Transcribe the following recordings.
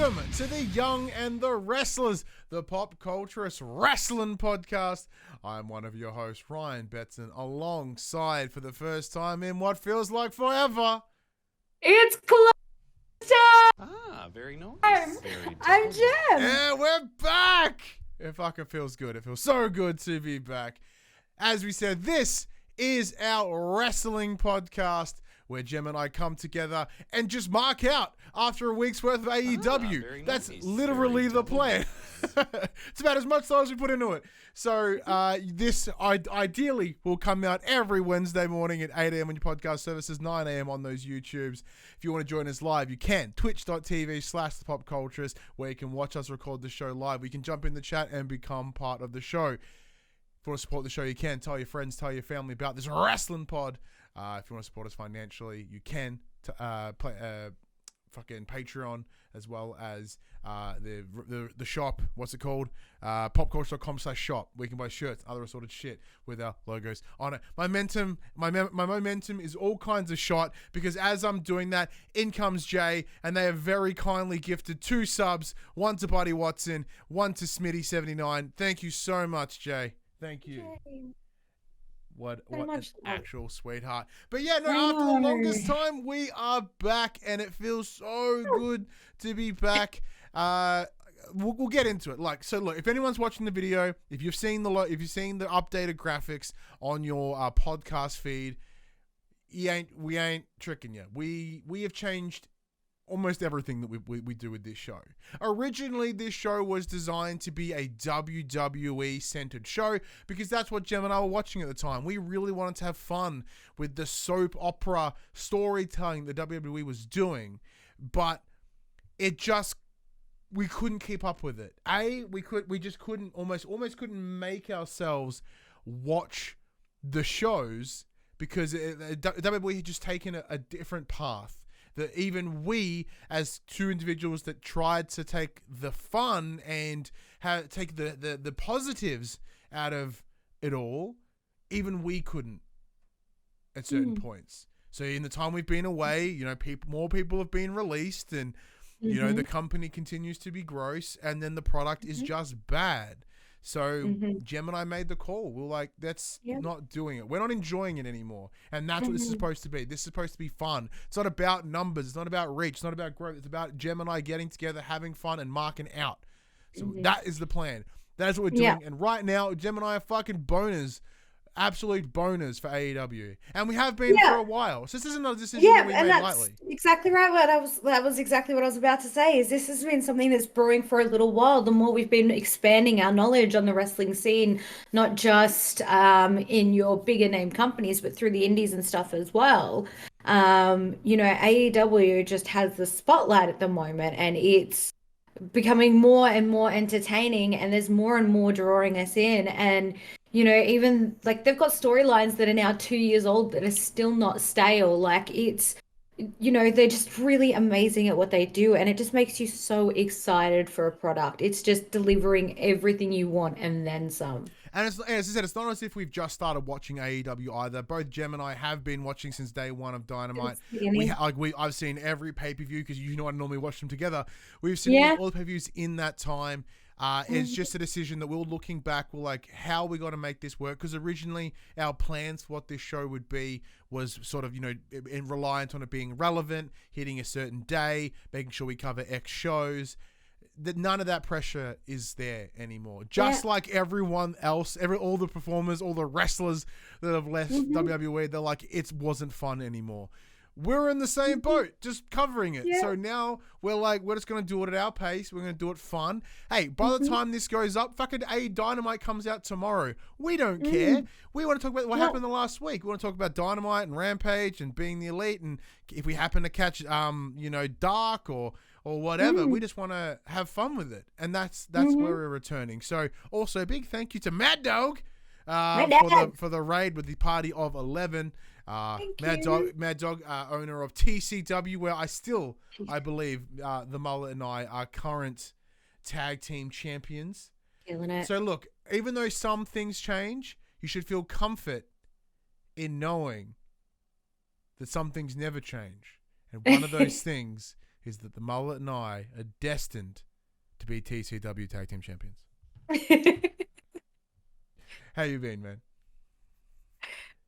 Welcome to the Young and the Wrestlers, the Pop Culturist Wrestling Podcast. I'm one of your hosts, Ryan Betson, alongside for the first time in what feels like forever. It's Closer! Ah, very nice. I'm Jem. Yeah, we're back! It fucking feels good. It feels so good to be back. As we said, this is our wrestling podcast where Jem and I come together and just mark out after a week's worth of AEW. That's nice. literally the plan. It's about as much thought as we put into it. So this ideally will come out every Wednesday morning at 8 a.m. on your podcast services, 9 a.m. on those YouTubes. If you want to join us live, you can. Twitch.tv/thepopculturist, where you can watch us record the show live. You can jump in the chat and become part of the show. If you want to support the show, you can. Tell your friends, tell your family about this wrestling pod. If you want to support us financially, you can play fucking Patreon, as well as the shop. What's it called? popculture.com/shop. We can buy shirts, other assorted shit with our logos on it. My momentum is all kinds of shot because as I'm doing that, in comes Jay, and they have very kindly gifted 2 subs, one to Buddy Watson, one to Smitty79. Thank you so much, Jay. Thank you. What an actual sweetheart. But yeah, no, after the longest time, we are back, and it feels so good to be back. We'll get into it. Look, if anyone's watching the video, if you've seen the updated graphics on your podcast feed, we ain't tricking you. We have changed almost everything that we do with this show. Originally, this show was designed to be a WWE-centered show because that's what Jem and I were watching at the time. We really wanted to have fun with the soap opera storytelling that WWE was doing, but we couldn't keep up with it. We just couldn't almost couldn't make ourselves watch the shows because WWE had just taken a different path. That even we, as 2 individuals that tried to take the fun and take the positives out of it all, even we couldn't at certain points. So in the time we've been away, more people have been released, and the company continues to be gross, and then the product is just bad. So Jem and I made the call. We were like, that's not doing it. We're not enjoying it anymore. And that's what this is supposed to be. This is supposed to be fun. It's not about numbers. It's not about reach. It's not about growth. It's about Jem and I getting together, having fun, and marking out. So that is the plan. That's what we're doing. And right now, Jem and I are fucking boners. Absolute boners for AEW, and we have been for a while. So this isn't a decision that we made lightly. Exactly right. That was exactly what I was about to say. Is this has been something that's brewing for a little while. The more we've been expanding our knowledge on the wrestling scene, not just in your bigger name companies, but through the indies and stuff as well. AEW just has the spotlight at the moment, and it's becoming more and more entertaining, and there's more and more drawing us in. And even they've got storylines that are now 2 years old that are still not stale. They're just really amazing at what they do, and it just makes you so excited for a product. It's just delivering everything you want and then some. And as I said, it's not as if we've just started watching AEW either. Both Jem and I have been watching since day one of Dynamite. I've seen every pay-per-view because I normally watch them together. We've seen all the pay-per-views in that time. It's just a decision that we're looking back. We're like, how are we going to make this work? Because originally our plans for what this show would be was sort of, reliant on it being relevant, hitting a certain day, making sure we cover X shows. That none of that pressure is there anymore. Just like everyone else, all the performers, all the wrestlers that have left WWE, they're like, it wasn't fun anymore. We're in the same boat, just covering it. So now we're like, we're just going to do it at our pace. We're going to do it fun. Hey, by the time this goes up, fucking Dynamite comes out tomorrow. We don't care. We want to talk about what happened the last week. We want to talk about Dynamite and Rampage and being the elite. And if we happen to catch, Dark or whatever, we just want to have fun with it. And that's where we're returning. So also big thank you to Mad Dog for the raid with the party of 11. Mad Dog, owner of TCW, where I believe the Mullet and I are current tag team champions. Feeling it. So look, even though some things change, you should feel comfort in knowing that some things never change. And one of those things is that the Mullet and I are destined to be TCW Tag Team Champions. How you been, man?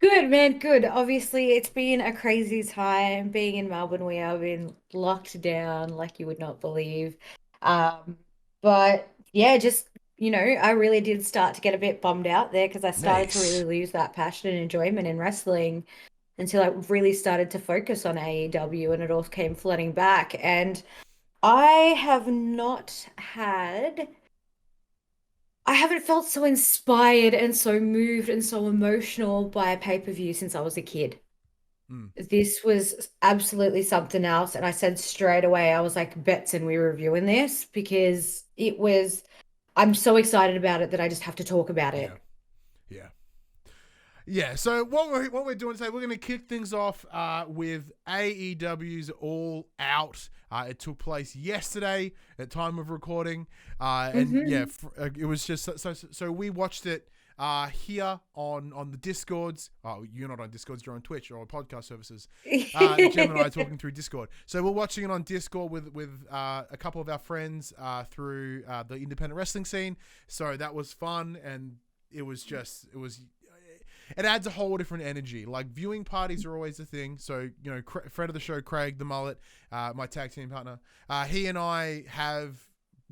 Good, man. Good. Obviously, it's been a crazy time being in Melbourne. We have been locked down like you would not believe. Um, but yeah, just, I really did start to get a bit bummed out there because I started to really lose that passion and enjoyment in wrestling until I really started to focus on AEW and it all came flooding back. And I have not had. I haven't felt so inspired and so moved and so emotional by a pay-per-view since I was a kid. This was absolutely something else. And I said straight away, I was like, Betson, we're reviewing this because I'm so excited about it that I just have to talk about it. Yeah. So what we're doing today, we're going to kick things off with AEW's All Out. It took place yesterday at time of recording, it was just so we watched it here on the Discords. Oh, you're not on Discords, you're on Twitch or on podcast services. Jem and I are talking through Discord. So we're watching it on Discord with a couple of our friends through the independent wrestling scene. So that was fun, and it adds a whole different energy. Like, viewing parties are always a thing. So, friend of the show, Craig, the Mullet, my tag team partner, he and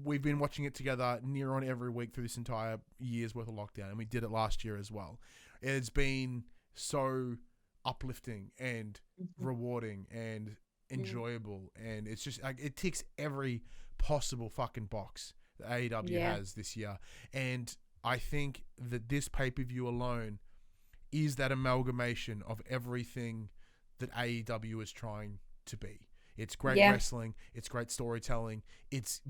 we've been watching it together near on every week through this entire year's worth of lockdown. And we did it last year as well. It's been so uplifting and rewarding and enjoyable. And it's just, like, it ticks every possible fucking box that AEW has this year. And I think that this pay-per-view alone is that amalgamation of everything that AEW is trying to be. It's great wrestling. It's great storytelling. It's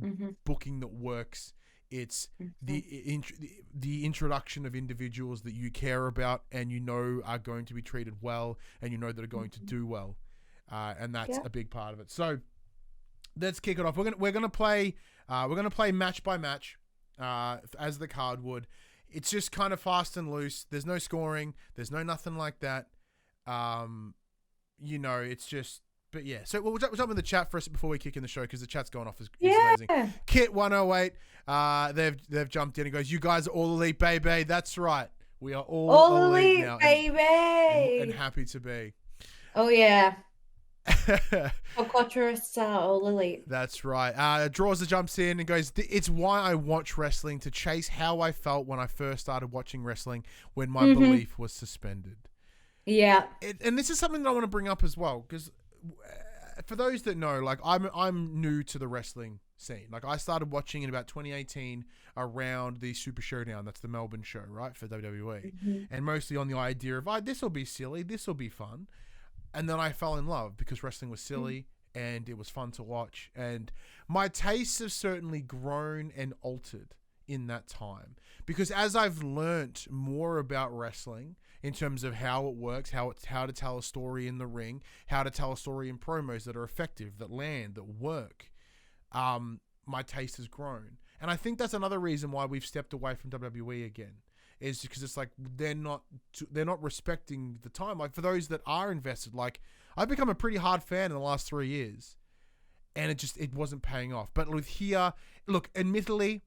booking that works. It's the introduction of individuals that you care about and are going to be treated well and that are going to do well, and that's a big part of it. So let's kick it off. We're gonna play match by match, as the card would. It's just kind of fast and loose. There's no scoring. There's no nothing like that. It's just, but yeah. So we'll jump in the chat first before we kick in the show because the chat's going off is amazing. Kit 108, they've jumped in and goes, "You guys are all elite, baby." That's right. We are all elite now, baby, and happy to be. Oh yeah. Quattrists are all elite. That's right. Draws jumps in and goes, "It's why I watch wrestling, to chase how I felt when I first started watching wrestling, when my belief was suspended." Yeah. And this is something that I want to bring up as well, because for those that know, like, I'm new to the wrestling scene. Like, I started watching in about 2018 around the Super Showdown. That's the Melbourne show, right, for WWE. And mostly on the idea of, this will be silly, this will be fun. And then I fell in love because wrestling was silly and it was fun to watch. And my tastes have certainly grown and altered in that time. Because as I've learnt more about wrestling in terms of how it works, how to tell a story in the ring, how to tell a story in promos that are effective, that land, that work, my taste has grown. And I think that's another reason why we've stepped away from WWE again. Is because it's like they're not respecting the time. Like, for those that are invested, like, I've become a pretty hard fan in the last 3 years, and it wasn't paying off. But with here, look, admittedly,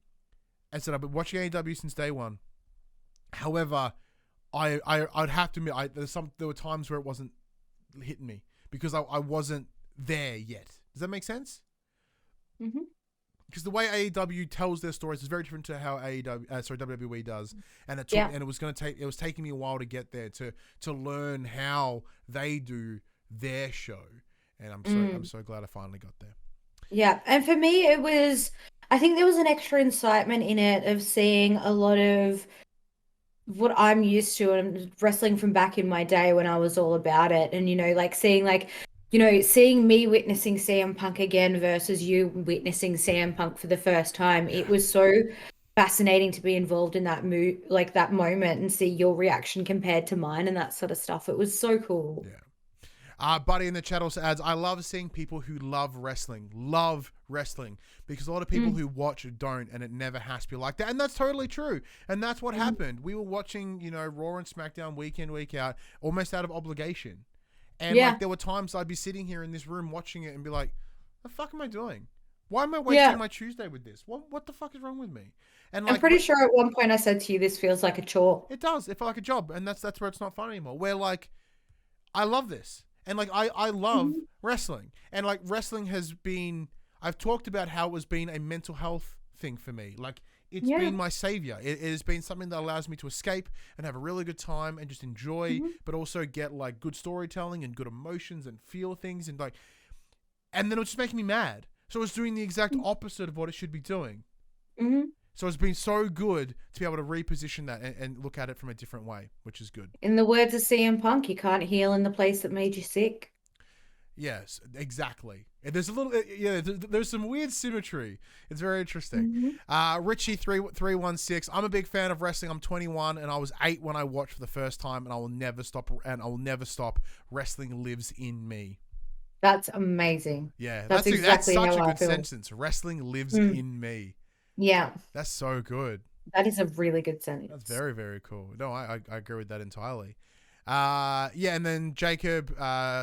I said I've been watching AEW since day one. However, I'd have to admit there were times where it wasn't hitting me because I wasn't there yet. Does that make sense? Because the way AEW tells their stories is very different to how WWE does, and it was taking me a while to get there to learn how they do their show, and I'm so glad I finally got there. Yeah, and for me, I think there was an extra incitement in it of seeing a lot of what I'm used to and wrestling from back in my day when I was all about it, and seeing me witnessing CM Punk again versus you witnessing CM Punk for the first time. It was so fascinating to be involved in that that moment and see your reaction compared to mine and that sort of stuff. It was so cool. Yeah. Buddy in the chat also adds, "I love seeing people who love wrestling, because a lot of people who watch don't, and it never has to be like that." And that's totally true. And that's what happened. We were watching, Raw and SmackDown week in, week out, almost out of obligation. And like, there were times I'd be sitting here in this room watching it and be like, the fuck am I doing? Why am I wasting my Tuesday with this? What the fuck is wrong with me? And I'm pretty sure at one point I said to you, this feels like a chore. It does. It felt like a job, and that's where it's not fun anymore. Where like, I love this, and like I love wrestling, and like wrestling has been. I've talked about how it has been a mental health thing for me. Like it's been my savior. It has been something that allows me to escape and have a really good time and just enjoy, but also get like good storytelling and good emotions and feel things and like, and then it was just making me mad. So it's doing the exact opposite of what it should be doing. So it's been so good to be able to reposition that and look at it from a different way, which is good. In the words of CM Punk, you can't heal in the place that made you sick. Yes, exactly. There's a little, there's some weird symmetry. It's very interesting. Richie 316. I'm a big fan of wrestling. I'm 21 and I was 8 when I watched for the first time, and I will never stop. Wrestling lives in me. That's amazing. Yeah, that's exactly such how a I good feel. sentence. Wrestling lives in me. Yeah, that's so good. That is a really good sentence. That's very, very cool. No, I agree with that entirely. And then Jacob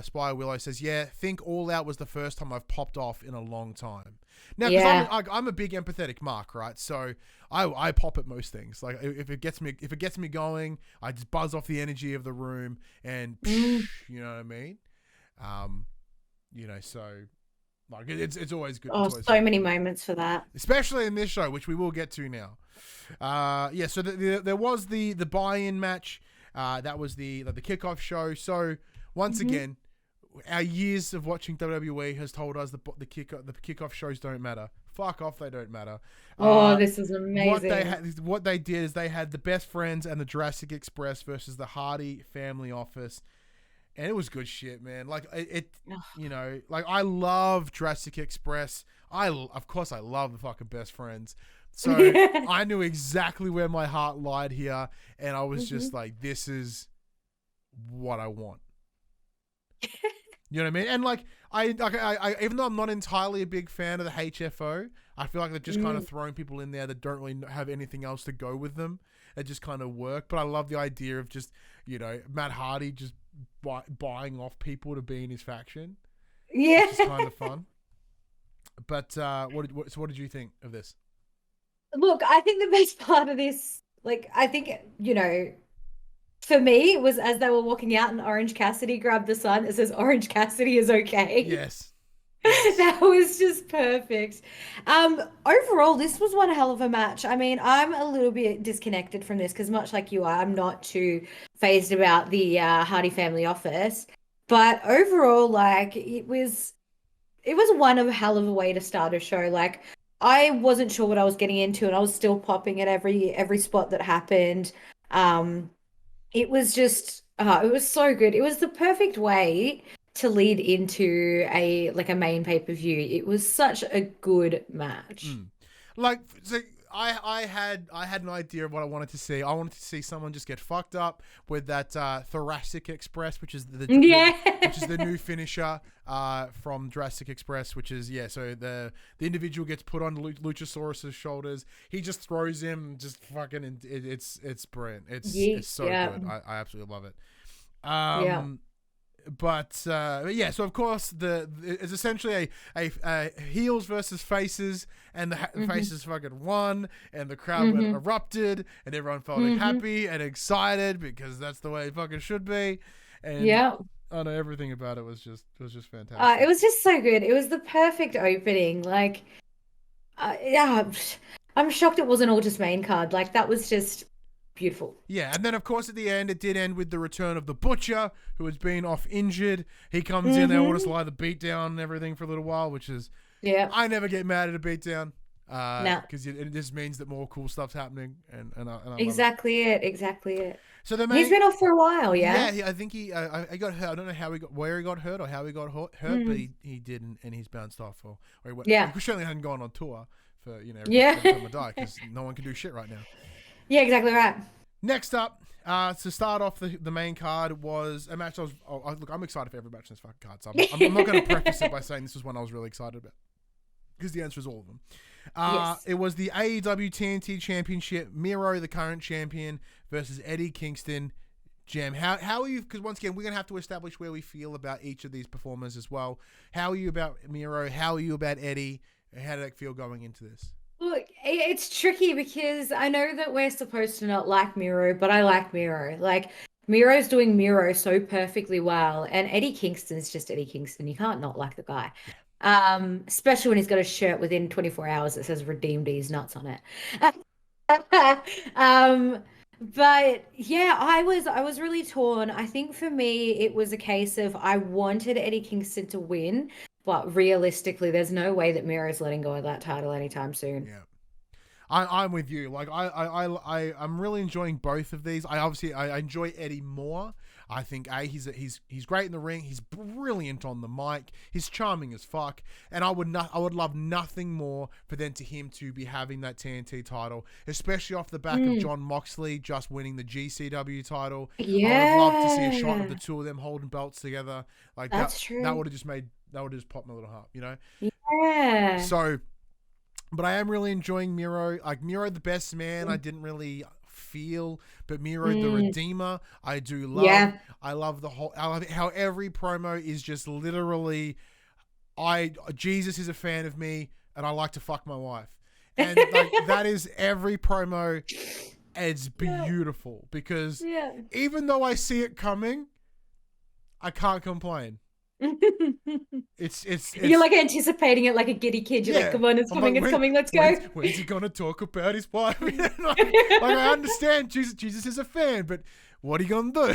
Spire Willow says, think All Out was the first time I've popped off in a long time. Now, because I'm a big empathetic mark, right? So I pop at most things. Like if it gets me going, I just buzz off the energy of the room, and you know what I mean. So like it's always good. Oh, so many moments for that, especially in this show, which we will get to now. So there was the buy-in match. That was the kickoff show. So once again, our years of watching WWE has told us the kickoff shows don't matter. Fuck off, they don't matter. This is amazing. What they did is they had the Best Friends and the Jurassic Express versus the Hardy Family Office. And it was good shit, man. Like like I love Jurassic Express. Of course I love the fucking Best Friends. So I knew exactly where my heart lied here, and I was just like, this is what I want. You know what I mean? And like I even though I'm not entirely a big fan of the HFO, I feel like they're just kind of throwing people in there that don't really have anything else to go with them. It just kind of work. But I love the idea of just, Matt Hardy just buying off people to be in his faction. Yeah. Which is kind of fun. But what did you think of this? Look, I think the best part of this, like, I think, for me, it was as they were walking out and Orange Cassidy grabbed the sign that says Orange Cassidy is okay. Yes. That was just perfect. Overall, this was one hell of a match. I mean, I'm a little bit disconnected from this because much like you are, I'm not too fazed about the Hardy Family Office. But overall, like, it was one of a hell of a way to start a show. Like, I wasn't sure what I was getting into, and I was still popping at every spot that happened. It was just, it was so good. It was the perfect way to lead into a main pay-per-view. It was such a good match. Like, so I had an idea of what I wanted to see. I wanted to see someone just get fucked up with that Thoracic Express, which is the new finisher from Jurassic Express, which is so the individual gets put on Luchasaurus's shoulders. He just throws him, just fucking, and it's brilliant. It's so good. I absolutely love it. But so of course it's essentially a heels versus faces, and the faces fucking won, and the crowd went erupted, and everyone felt happy and excited because that's the way it fucking should be. And I know everything about it was just fantastic. It was just so good. It was the perfect opening. Like, I'm shocked it wasn't all just main card. Like, that was just beautiful. Yeah, and then of course at the end it did end with the return of the Butcher, who has been off injured. He comes in, they want us to lie the beat down and everything for a little while, which is I never get mad at a beat down. Because it just means that more cool stuff's happening, and I exactly it. So he's been off for a while, I think he got hurt. I don't know where he got hurt or how he got hurt, but he did, and he's bounced off, or he went. He certainly hadn't gone on tour for every time I die, because no one can do shit right now. Yeah, exactly right. Next up, to start off the main card was a match look, I'm excited for every match in this fucking card, so I'm not going to preface it by saying this was one I was really excited about, because the answer is all of them. It was the AEW TNT Championship, Miro, the current champion, versus Eddie Kingston, Jam, how are you? Because once again, we're gonna have to establish where we feel about each of these performers as well. How are you about Miro? How are you about Eddie? How did that feel going into this? Look, it's tricky because I know that we're supposed to not like Miro, but I like Miro. Like, Miro's doing Miro so perfectly well, and Eddie Kingston's just Eddie Kingston. You can't not like the guy. Especially when he's got a shirt within 24 hours that says "Redeemed These Nuts" on it. But yeah, I was really torn. I think for me, it was a case of I wanted Eddie Kingston to win, but realistically, there's no way that Miro's letting go of that title anytime soon. Yeah. I'm with you. Like I'm really enjoying both of these. I enjoy Eddie more. I think he's great in the ring. He's brilliant on the mic. He's charming as fuck. And I would love nothing more for him to be having that TNT title, especially off the back of John Moxley just winning the GCW title. Yeah, I would love to see a shot of the two of them holding belts together. Like that's true. That would have just popped my little heart, you know? Yeah. So. But I am really enjoying Miro. Like, Miro the best man, I didn't really feel. But Miro the Redeemer, I do love. Yeah. I love how every promo is just literally, Jesus is a fan of me, and I like to fuck my wife. And like, that is every promo. It's beautiful because even though I see it coming, I can't complain. It's you're like anticipating it like a giddy kid. You're like, come on, it's coming, let's go. When's he gonna talk about his wife? like I understand Jesus is a fan, but what are you gonna do?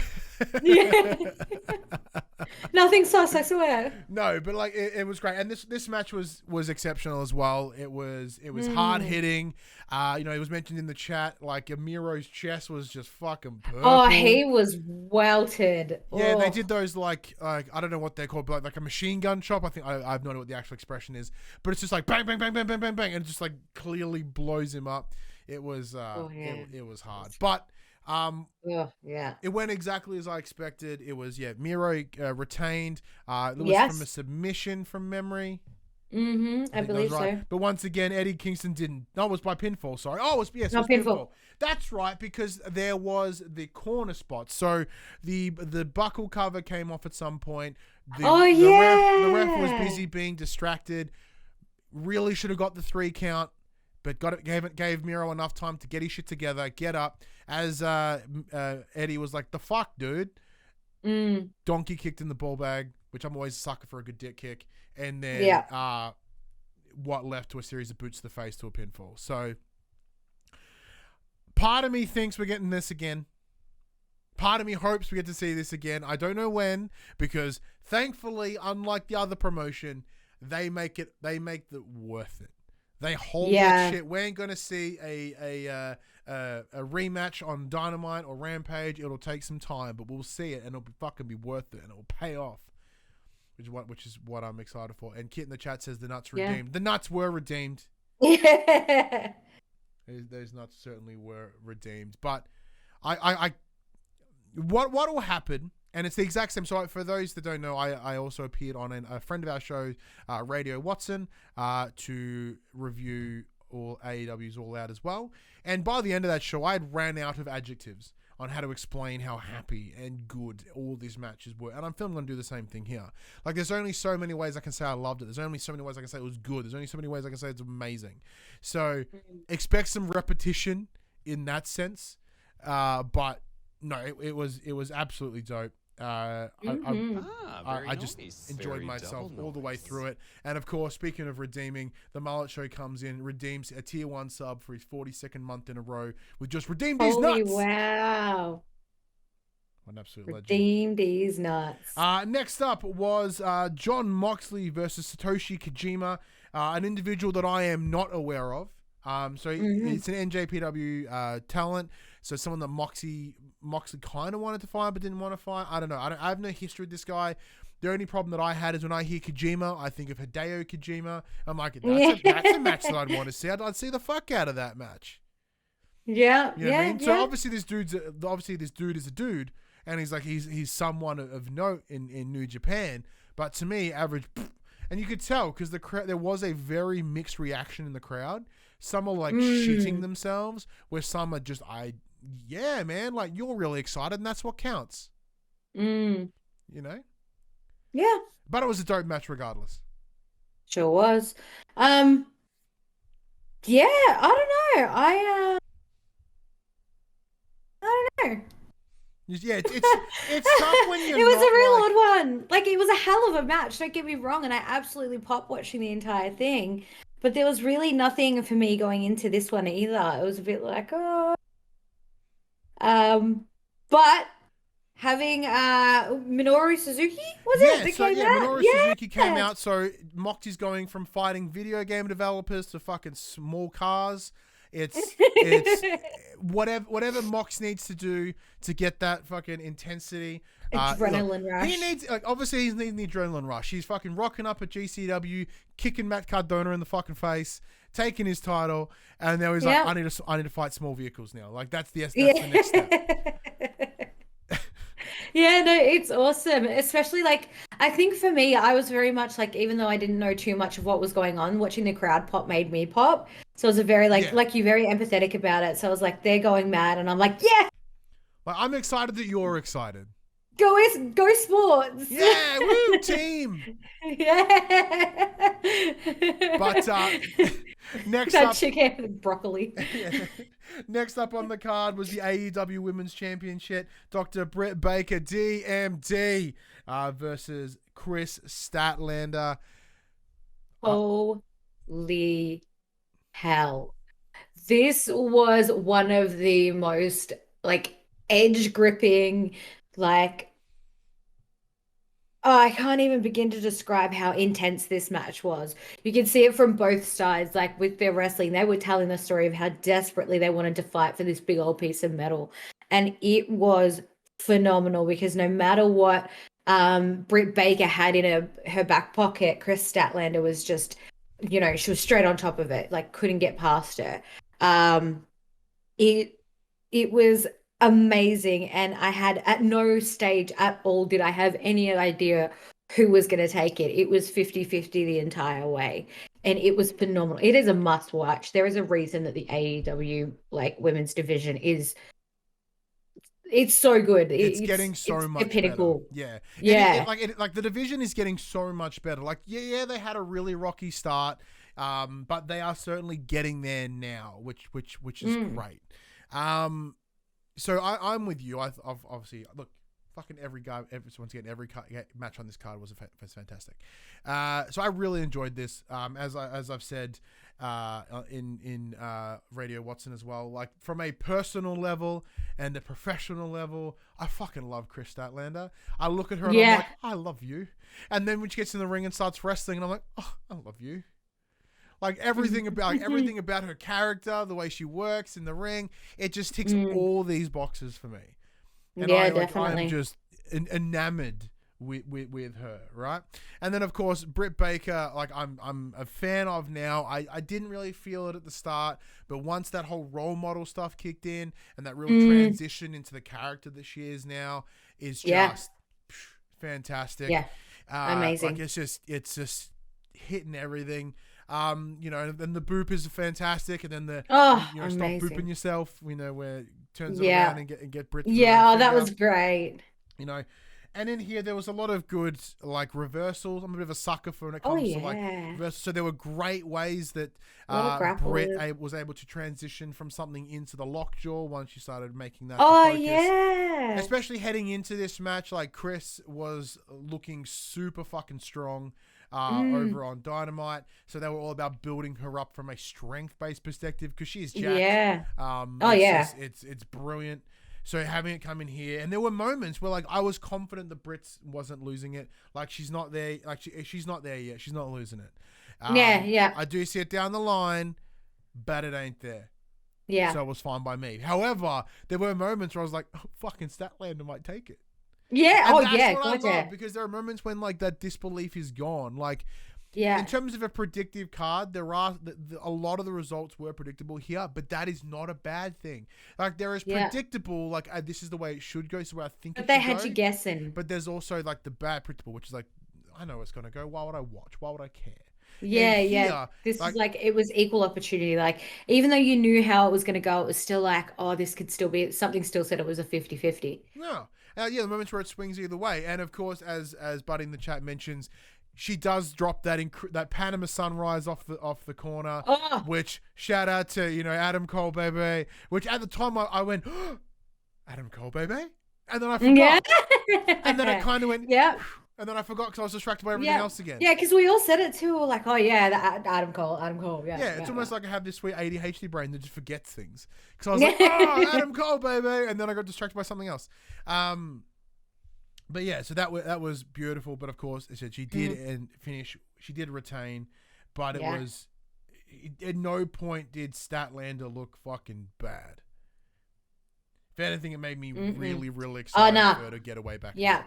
Nothing sus, I swear. No, but like it was great, and this match was exceptional as well. It was hard hitting. It was mentioned in the chat, like Miro's chest was just fucking purple. Oh, he was welted. Yeah, they did those like I don't know what they're called, but like a machine gun chop. I think I have no idea what the actual expression is, but it's just like bang, bang, bang, bang, bang, bang, bang, and it just like clearly blows him up. It was it was hard, but. It went exactly as I expected. It was Miro retained. It was from a submission from memory. I believe so. But once again, Eddie Kingston didn't. No, it was by pinfall. Sorry. Oh, it was pinfall. That's right, because there was the corner spot. So the buckle cover came off at some point. The ref was busy being distracted. Really should have got the 3 count. But gave Miro enough time to get his shit together, get up. As Eddie was like, the fuck, dude? Donkey kicked in the ball bag, which I'm always a sucker for a good dick kick. And then what left to a series of boots to the face to a pinfall. So part of me thinks we're getting this again. Part of me hopes we get to see this again. I don't know when, because thankfully, unlike the other promotion, they make it worth it. They hold that shit. We ain't gonna see a rematch on Dynamite or Rampage. It'll take some time, but we'll see it, and it'll fucking be worth it, and it'll pay off. Which is what I'm excited for. And Kit in the chat says the nuts redeemed. The nuts were redeemed. Yeah. Those nuts certainly were redeemed. But what will happen? And it's the exact same. So for those that don't know, I also appeared on a friend of our show, Radio Watson, to review all AEW's All Out as well. And by the end of that show, I had ran out of adjectives on how to explain how happy and good all these matches were. And I'm feeling going to do the same thing here. Like, there's only so many ways I can say I loved it. There's only so many ways I can say it was good. There's only so many ways I can say it's amazing. So expect some repetition in that sense. But no, it was absolutely dope. I just enjoyed myself all the way through it. And of course, speaking of redeeming, the Mullet Show comes in, redeems a tier 1 sub for his 42nd month in a row with just redeemed these nuts. Wow. An absolute redeem these nuts. Next up was John Moxley versus Satoshi Kojima, an individual that I am not aware of. So it's an NJPW talent. So someone that Moxley kind of wanted to fight but didn't want to fight. I don't know. I have no history with this guy. The only problem that I had is when I hear Kojima, I think of Hideo Kojima. I'm like, that's a match that I'd want to see. I'd see the fuck out of that match. Yeah, you know what I mean? So obviously this dude is a dude, and he's someone of note in New Japan. But to me, average, and you could tell because there was a very mixed reaction in the crowd. Some are like shitting themselves, where some are just yeah, man, like you're really excited and that's what counts. Mm. You know? Yeah. But it was a dope match regardless. Sure was. Yeah, I don't know. I don't know. Yeah, it's tough when you're It was not a real like, odd one. Like, it was a hell of a match, don't get me wrong, and I absolutely popped watching the entire thing. But there was really nothing for me going into this one either. It was a bit like, oh. But having Minoru Suzuki, was it? That came out? Minoru Suzuki came out. So Moxie's going from fighting video game developers to fucking small cars. It's whatever Mox needs to do to get that fucking intensity. Adrenaline rush. He needs, like, obviously he's needing the adrenaline rush. He's fucking rocking up at GCW, kicking Matt Cardona in the fucking face, taking his title, and now he's like, I need to fight small vehicles now. Like that's the next step. Yeah, no, it's awesome. Especially like, I think for me, I was very much like, even though I didn't know too much of what was going on, watching the crowd pop made me pop. So I was a very like you, very empathetic about it. So I was like, they're going mad, and I'm like, yeah. Like, I'm excited that you're excited. Go sports. Yeah, woo, team. Yeah. But next that up, chick hair with broccoli. Next up on the card was the AEW Women's Championship. Dr. Britt Baker, DMD, versus Chris Statlander. Holy hell. This was one of the most like edge gripping, like, oh, I can't even begin to describe how intense this match was. You can see it from both sides, like with their wrestling. They were telling the story of how desperately they wanted to fight for this big old piece of metal. And it was phenomenal because no matter what Britt Baker had in her back pocket, Chris Statlander was just, she was straight on top of it, like couldn't get past her. It was amazing, and I had at no stage at all did I have any idea who was going to take it. It was 50-50 the entire way, and it was phenomenal. It is a must watch. There is a reason that the AEW women's division it's so good. It's getting so much pinnacle. Better. Yeah. Like the division is getting so much better. Like, yeah, they had a really rocky start, but they are certainly getting there now, which is great. So I'm with you. I've obviously, look, fucking every match on this card was fantastic. So I really enjoyed this. As I've said in Radio Watson as well, like from a personal level and a professional level, I fucking love Chris Statlander. I look at her and I'm like, I love you. And then when she gets in the ring and starts wrestling, and I'm like, oh, I love you. Like everything about her character, the way she works in the ring, it just ticks all these boxes for me. And definitely. I'm just enamored with her, right? And then of course Britt Baker, like I'm a fan of now. I didn't really feel it at the start, but once that whole role model stuff kicked in and that real transition into the character that she is now is just fantastic. Yeah, amazing. Like it's just hitting everything. And then the boop is fantastic, and then stop booping yourself, where it turns it around and get Brit. That was great. And in here there was a lot of good like reversals. I'm a bit of a sucker for when it comes to like reversals. So there were great ways that Brit was able to transition from something into the lockjaw once she started making that. Especially heading into this match, like Chris was looking super fucking strong. Over on Dynamite, so they were all about building her up from a strength-based perspective because she is jacked. It's brilliant. So having it come in here, and there were moments where like I was confident the Brits wasn't losing it. Like she's not there. Like she's not there yet. She's not losing it. I do see it down the line, but it ain't there. Yeah. So it was fine by me. However, there were moments where I was like, oh, fucking Statlander might take it. Yeah. And that's what I love, because there are moments when like that disbelief is gone. Like, in terms of a predictive card, there are a lot of the results were predictable here, but that is not a bad thing. Like there is predictable, like this is the way it should go. So I think, but they had you guessing. But there's also like the bad predictable, which is like I know it's gonna go. Why would I watch? Why would I care? Yeah, And yeah. here, This like, was like it was equal opportunity. Like even though you knew how it was going to go, it was still like, oh, this could still be something. Still said it was a 50-50. no. Yeah, the moments where it swings either way. And of course, as Buddy in the chat mentions, she does drop that Panama Sunrise off the corner, Oh, which shout out to, Adam Cole, baby. Which at the time I went, oh, Adam Cole, baby? And then I yeah. forgot. And then I kind of went, Yeah. and then I forgot because I was distracted by everything else again. Yeah, because we all said it too. We're like, oh yeah, Adam Cole. Yeah. Yeah, it's almost like I have this sweet ADHD brain that just forgets things. Because I was like, oh, Adam Cole, baby. And then I got distracted by something else. But yeah, so that was beautiful. But of course, it said she did and finish. She did retain, but it was at no point did Statlander look fucking bad. If anything, it made me really, really excited for her to get away back. Yeah,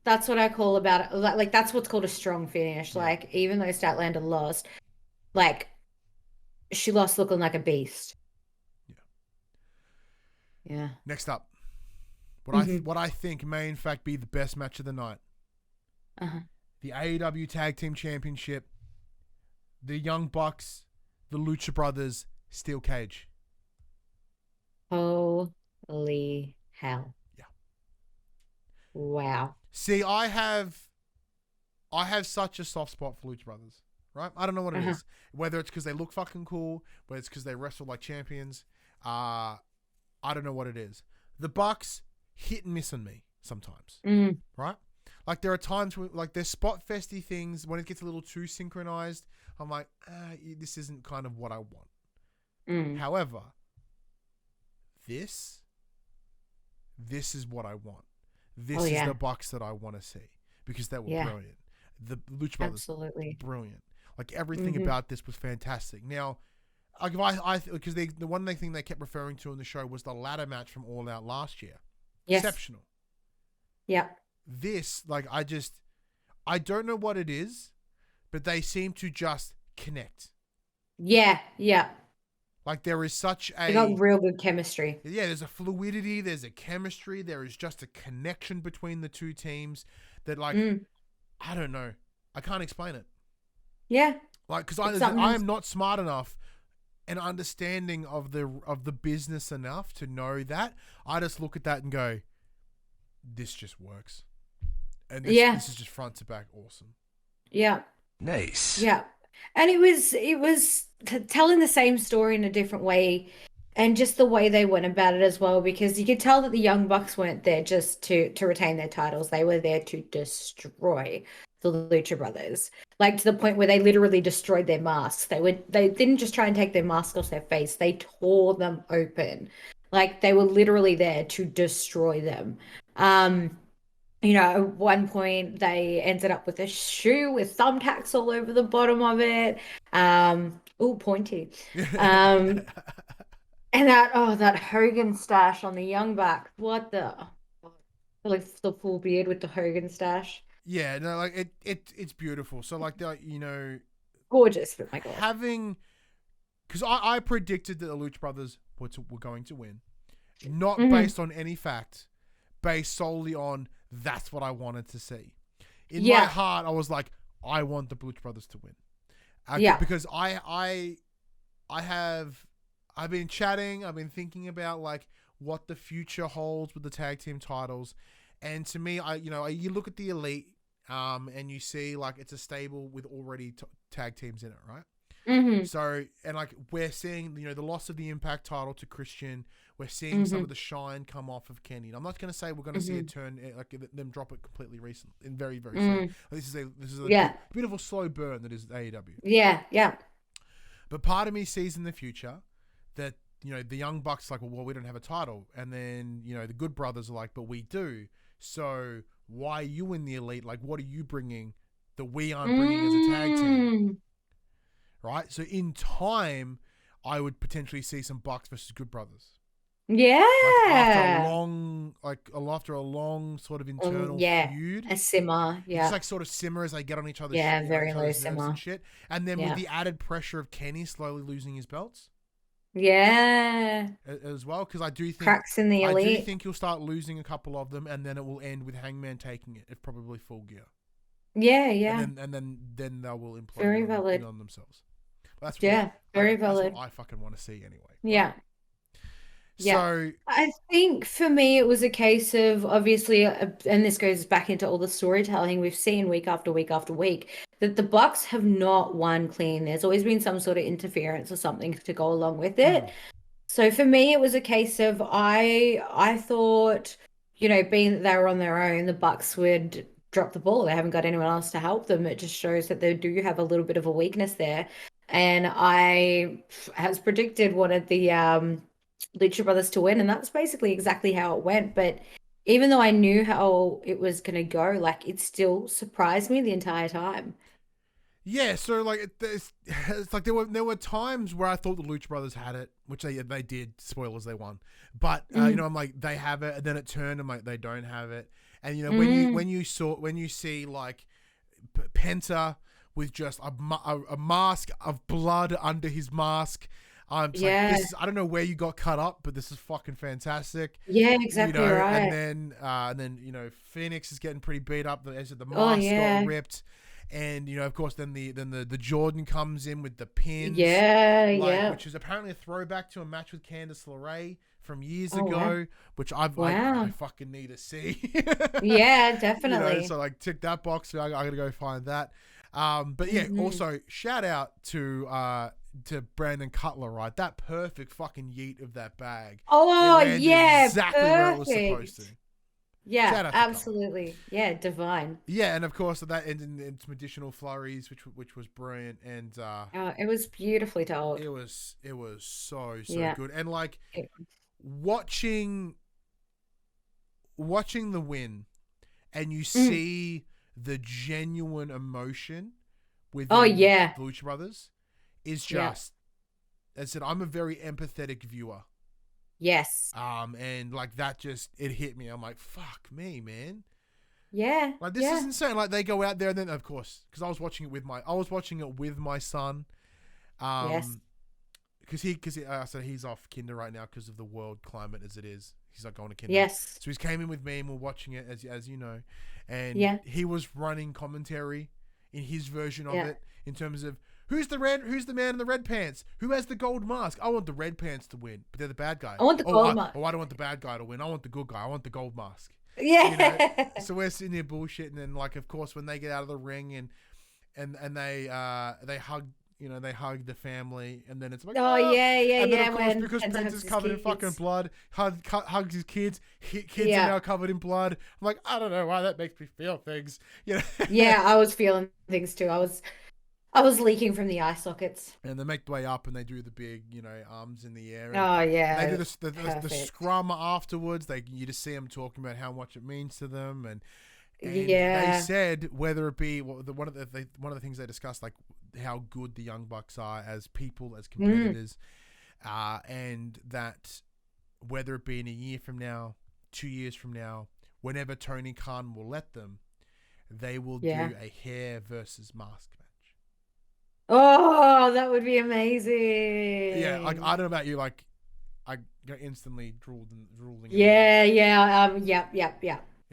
that's what I call about it. Like that's what's called a strong finish. Yeah. Like even though Statlander lost, like she lost looking like a beast. Yeah. Next up, what I think may in fact be the best match of the night. The AEW Tag Team Championship, the Young Bucks, the Lucha Brothers, Steel Cage. Holy hell. Yeah. Wow. See, I have such a soft spot for Lucha Brothers, right? I don't know what it is. Whether it's because they look fucking cool, whether it's because they wrestle like champions. I don't know what it is. The Bucks hit and miss on me sometimes, right? Like there are times when like there's spot festy things when it gets a little too synchronized. I'm like, this isn't kind of what I want. However, this is what I want. This is the Bucks that I want to see because they were brilliant. The Lucha Brothers, absolutely brilliant. Like everything about this was fantastic. Now, like because the one thing they kept referring to in the show was the ladder match from All Out last year. Yes. Exceptional. Yeah. This, like, I don't know what it is, but they seem to just connect. Yeah. Yeah. Like there is such a... They got real good chemistry. Yeah, there's a fluidity, there's a chemistry, there is just a connection between the two teams that, like, I don't know. I can't explain it. Yeah. Like, because I am not smart enough and understanding of the business enough to know that. I just look at that and go, this just works. And this is just front to back awesome. Yeah. Nice. Yeah. And it was telling the same story in a different way, and just the way they went about it as well, because you could tell that the Young Bucks weren't there just to retain their titles. They were there to destroy the Lucha Brothers, like to the point where they literally destroyed their masks. They didn't just try and take their mask off their face. They tore them open. Like they were literally there to destroy them. At one point they ended up with a shoe with thumbtacks all over the bottom of it. Pointy. And that Hogan stash on the Young Bucks. What like the full beard with the Hogan stash. Yeah, no, like it's beautiful. So like gorgeous. Oh my god. Because I predicted that the Lucha Brothers were going to win, not based on any fact, based solely on that's what I wanted to see. In my heart, I was like, I want the Lucha Brothers to win. Because I've been chatting, I've been thinking about like what the future holds with the tag team titles, and to me, you look at the Elite, and you see like it's a stable with already tag teams in it, right? So, and like we're seeing, the loss of the Impact title to Christian. We're seeing some of the shine come off of Kenny. And I'm not going to say we're going to see a turn, like them drop it completely recently, in very, very soon. This is a beautiful slow burn that is AEW. Yeah, yeah. But part of me sees in the future that, the Young Bucks are like, well, we don't have a title. And then, the Good Brothers are like, but we do. So why are you in the Elite? Like, what are you bringing that we aren't bringing as a tag team? Right? So in time, I would potentially see some Bucks versus Good Brothers. Yeah. After a long sort of internal feud. A simmer. Yeah. It's like sort of simmer as they get on each other's very low simmer and shit. And then with the added pressure of Kenny slowly losing his belts. Yeah. As well, because I do think cracks in the Elite. you'll start losing a couple of them, and then it will end with Hangman taking it at probably Full Gear. Yeah, yeah. And then they will implode Very valid. on themselves. That's very valid. That's what I fucking want to see anyway. Yeah. Right? Yeah. So I think for me, it was a case of obviously, and this goes back into all the storytelling we've seen week after week after week, that the Bucks have not won clean. There's always been some sort of interference or something to go along with it. So for me, it was a case of I thought, being that they were on their own, the Bucks would drop the ball. They haven't got anyone else to help them. It just shows that they do have a little bit of a weakness there. And I, as predicted, wanted the Lucha Brothers to win, and that's basically exactly how it went. But even though I knew how it was going to go, like, it still surprised me the entire time. Yeah, so like it's like there were times where I thought the Lucha Brothers had it, which they did. Spoilers, they won. But I'm like, they have it, and then it turned. I'm like, they don't have it. And when you see like Penta with just a mask of blood under his mask. Like, I don't know where you got cut up, but this is fucking fantastic. Yeah, exactly right. And then Phoenix is getting pretty beat up. The mask got ripped, and of course then the Jordan comes in with the pins. Which is apparently a throwback to a match with Candice LeRae from years ago, which I fucking need to see. Yeah, definitely. So like tick that box. So I gotta go find that. But yeah, also shout out to Brandon Cutler, right? That perfect fucking yeet of that bag. Oh yeah, exactly perfect. where it was supposed to. Yeah, absolutely. Yeah, divine. Yeah, and of course that ended in some additional flurries, which was brilliant, and it was beautifully told. It was so good, and like watching the win, and you see the genuine emotion with the Lucha Brothers is just, as I said, I'm a very empathetic viewer. Yes. And like that just, it hit me. I'm like, fuck me, man. Yeah. Like this is insane. Like they go out there, and then of course, because I was watching it with my son. Yes. Because he's off kinder right now because of the world climate as it is. He's not going to kinder. Yes. So he came in with me, and we're watching it as you know, and he was running commentary in his version of it in terms of who's the man in the red pants, who has the gold mask. I want the red pants to win, but they're the bad guy. I want the gold mask. I don't want the bad guy to win. I want the good guy. I want the gold mask. Yeah. So we're sitting there bullshitting, and then like of course when they get out of the ring and they hug. They hug the family, and then it's like, and then of course, because Prince is covered in fucking blood, hugs his kids. Kids are now covered in blood. I'm like, I don't know why that makes me feel things. Yeah, I was feeling things too. I was leaking from the eye sockets. And they make the way up, and they do the big, arms in the air. And they do the scrum afterwards. You just see them talking about how much it means to them, and they said whether it be one of the things they discussed, like how good the Young Bucks are as people, as competitors, and that whether it be in a year from now, 2 years from now, whenever Tony Khan will let them, they will do a hair versus mask match. Oh, that would be amazing. Yeah, like I don't know about you, like I got instantly drooling.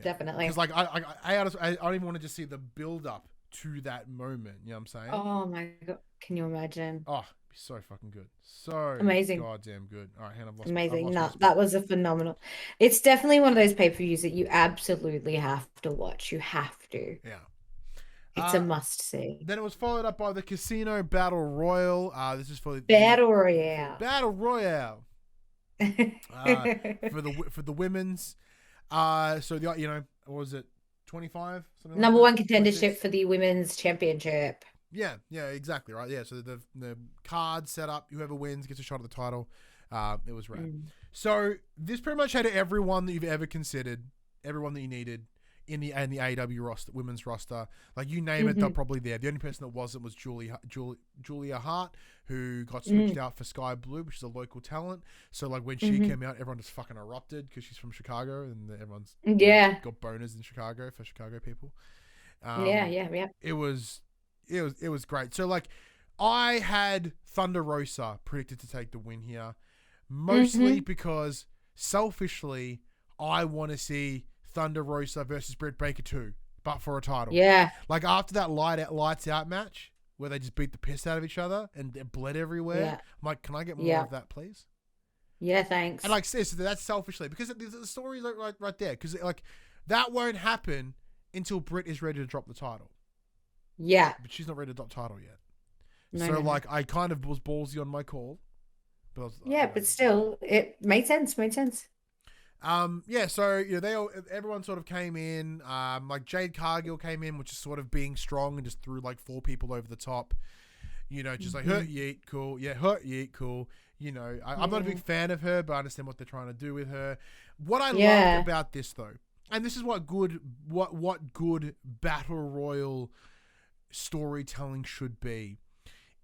Definitely. Because like I don't even want to just see the build up to that moment. You know what I'm saying? Oh my god, can you imagine? Oh, it'd be so fucking good, so amazing, goddamn good. All right, Hannah, amazing. No, that was a phenomenal. It's definitely one of those pay-per-views that you absolutely have to watch. You have to. Yeah. It's a must see. Then it was followed up by the Casino Battle Royal. This is for the Battle Royale. Battle Royale. For the women's. So what was it? 25? Number one contendership for the women's championship. Yeah, exactly right. Yeah, so the card set up. Whoever wins gets a shot at the title. It was rad. So this pretty much had everyone that you've ever considered, everyone that you needed in the AEW roster, women's roster. Like you name it, they're probably there. The only person that wasn't was Julia Hart, who got switched out for Sky Blue, which is a local talent. So like when she came out, everyone just fucking erupted because she's from Chicago, and everyone's got boners in Chicago for Chicago people. It was great. So like I had Thunder Rosa predicted to take the win here, mostly because selfishly I want to see Thunder Rosa versus Britt Baker 2, but for a title. Yeah. Like after that lights out match where they just beat the piss out of each other and it bled everywhere. Yeah. I'm like, can I get more of that, please? Yeah, thanks. And like, seriously, that's selfishly because the story's like right there. Because like that won't happen until Britt is ready to drop the title. Yeah. But she's not ready to drop the title yet. No. Like I kind of was ballsy on my call. But but still, it made sense. So everyone sort of came in. Like Jade Cargill came in, which is sort of being strong and just threw like 4 people over the top. Just like hurt yeet, cool. Yeah, hurt yeet, cool. I'm not a big fan of her, but I understand what they're trying to do with her. What I loved about this though, and this is what good battle royal storytelling should be,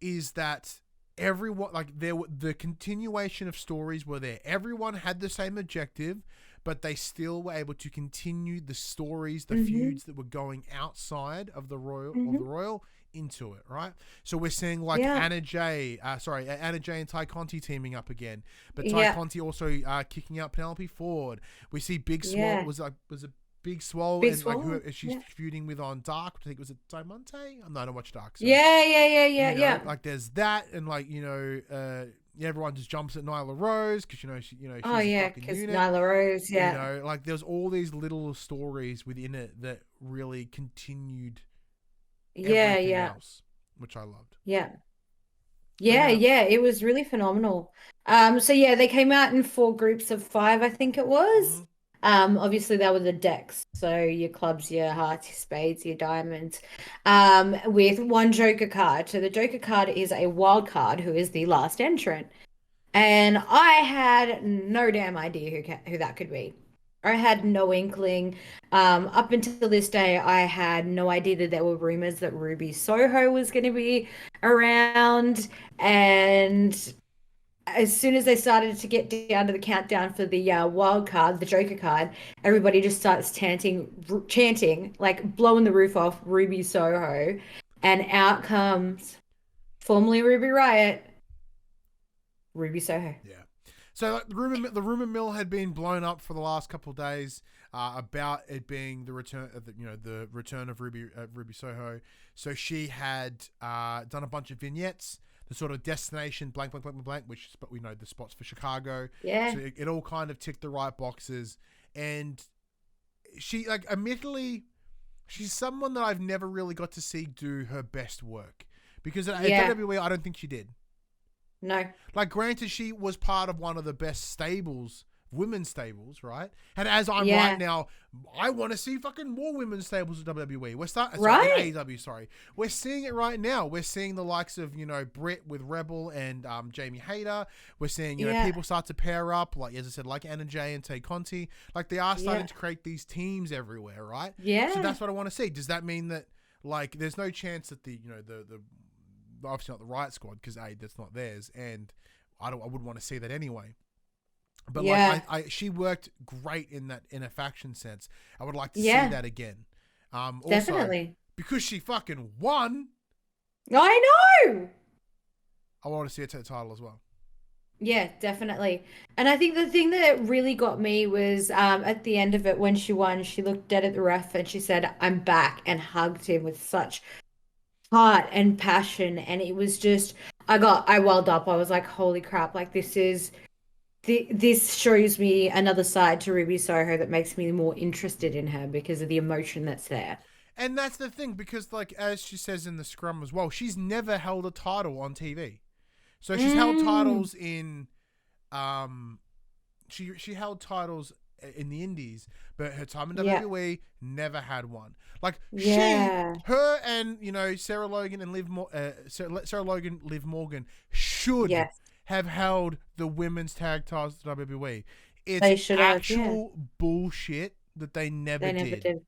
is that everyone, like the continuation of stories were there. Everyone had the same objective, but they still were able to continue the stories, the feuds that were going outside of the royal into it, right? So we're seeing like Anna Jay and Ty Conti teaming up again, but Ty Conti also kicking out Penelope Ford. We see Big Swole was a Big Swole and Swole? Like who she's feuding with on Dark. I think it was Diamante. I don't watch Dark. So, Yeah. Like there's that, and like everyone just jumps at Nyla Rose because she's a fucking unit. Nyla Rose, Like there's all these little stories within it that really continued. Everything else, which I loved. It was really phenomenal. They came out in 4 groups of 5, I think it was. Obviously they were the decks, so your clubs, your hearts, your spades, your diamonds, with 1 joker card. So the joker card is a wild card who is the last entrant, and I had no damn idea who that could be. I had no inkling. Up until this day, I had no idea that there were rumors that Ruby Soho was going to be around. And as soon as they started to get down to the countdown for the wild card, the Joker card, everybody just starts chanting, like blowing the roof off Ruby Soho. And out comes, formerly Ruby Riott, Ruby Soho. Yeah. So like, the rumor mill had been blown up for the last couple of days about it being the return of the return of Ruby Soho. So she had done a bunch of vignettes, the sort of destination blank, which we know the spots for Chicago. Yeah. So it all kind of ticked the right boxes, and she admittedly, she's someone that I've never really got to see do her best work because at WWE I don't think she did. No. Like, granted, she was part of one of the best stables, women's stables, right? And as I'm right now, I want to see fucking more women's stables at WWE. We're starting, AEW, sorry. We're seeing it right now. We're seeing the likes of, Britt with Rebel and Jamie Hayter. We're seeing, people start to pair up, like, as I said, like Anna Jay and Tay Conti. Like, they are starting to create these teams everywhere, right? Yeah. So that's what I want to see. Does that mean that, like, there's no chance that the obviously not the Riot Squad because that's not theirs, and I wouldn't want to see that anyway. But she worked great in a faction sense. I would like to see that again. Also, definitely, because she fucking won. I know. I want to see her take the title as well. Yeah, definitely. And I think the thing that really got me was at the end of it when she won, she looked dead at the ref and she said, "I'm back," and hugged him with such heart and passion. And it was just, I welled up. I was like, holy crap, like this shows me another side to Ruby Soho that makes me more interested in her because of the emotion that's there. And that's the thing, because like as she says in the scrum as well, she's never held a title on TV. So she's held titles in she held titles in the indies, but her time in WWE never had one. Like her and Sarah Logan and Liv Morgan should have held the women's tag titles to WWE. It's actual bullshit that they never did.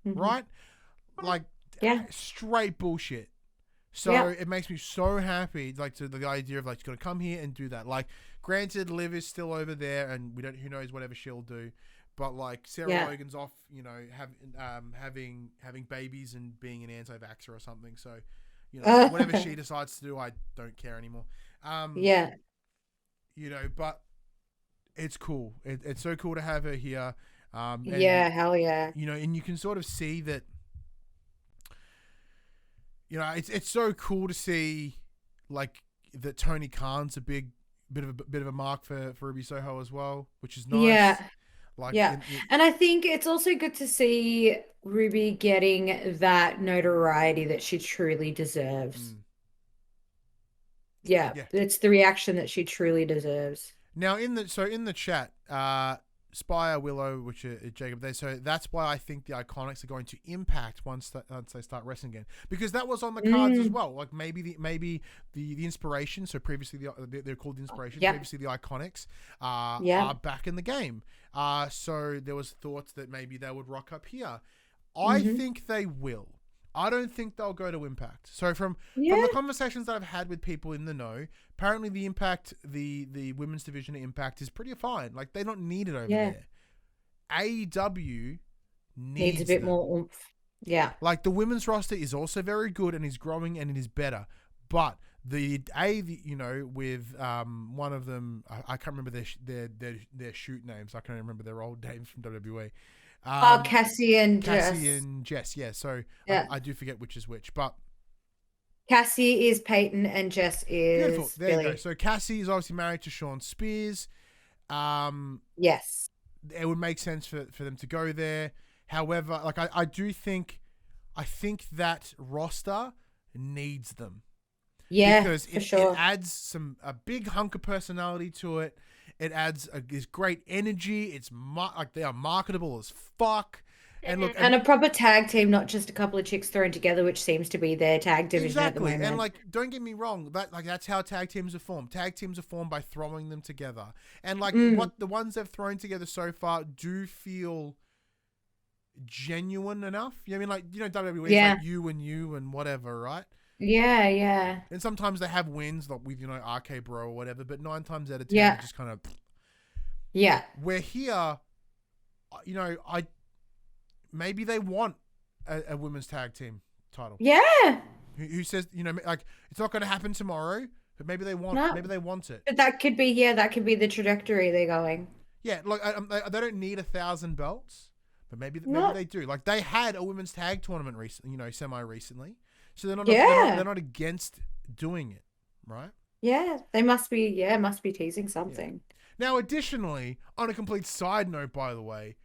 Mm-hmm. Right? Like straight bullshit. So it makes me so happy, like, to the idea of like she's gonna come here and do that. Like, granted, Liv is still over there, and who knows whatever she'll do. But like Sarah Logan's off, having babies and being an anti-vaxxer or something. So, whatever she decides to do, I don't care anymore. But it's cool. It's so cool to have her here. Hell yeah. And you can sort of see that you know, it's so cool to see like that Tony Khan's a bit of a mark for Ruby Soho as well, which is nice. Yeah. Like, Yeah. And I think it's also good to see Ruby getting that notoriety that she truly deserves. Yeah. It's the reaction that she truly deserves. Now in the chat, Spire, Willow, which are Jacob, that's why I think the Iconics are going to Impact once they start wrestling again, because that was on the cards as well. Like maybe the Inspiration. So previously they're called the Inspiration. Yep. Previously the Iconics are back in the game. So there was thoughts that maybe they would rock up here. I think they will. I don't think they'll go to Impact. So from the conversations that I've had with people in the know, apparently the Impact, the women's division of Impact is pretty fine. Like they don't need it over there. AEW needs a bit them. more oomph. Yeah. Like the women's roster is also very good and is growing and it is better. But with one of them, I can't remember their shoot names. I can't remember their old names from WWE. Cassie and Jess, yeah. So I do forget which is which, but Cassie is Peyton and Jess is beautiful. There Billy. you go. So Cassie is obviously married to Sean Spears. Yes. It would make sense for them to go there. However, like I think that roster needs them. Yeah, because it adds a big hunk of personality to it. It adds this great energy. It's like they are marketable as fuck. And look, and a proper tag team, not just a couple of chicks thrown together, which seems to be their tag division at the moment. And like, don't get me wrong, that's how tag teams are formed. Tag teams are formed by throwing them together. And like what the ones they've thrown together so far do feel genuine enough. You know what I mean? Like, you know, WWE is like you and whatever, right? Yeah. And sometimes they have wins, like with, RK Bro or whatever, but 9 times out of 10, they're just kind of... Yeah. Where here, maybe they want a women's tag team title. Yeah. Who says, like, it's not going to happen tomorrow, but maybe they want it. But that could be the trajectory they're going. Yeah, like, they don't need 1,000 belts, but maybe they do. Like, they had a women's tag tournament recently, semi-recently. So they're not against doing it, right? Yeah, they must be teasing something. Yeah. Now, additionally, on a complete side note, by the way,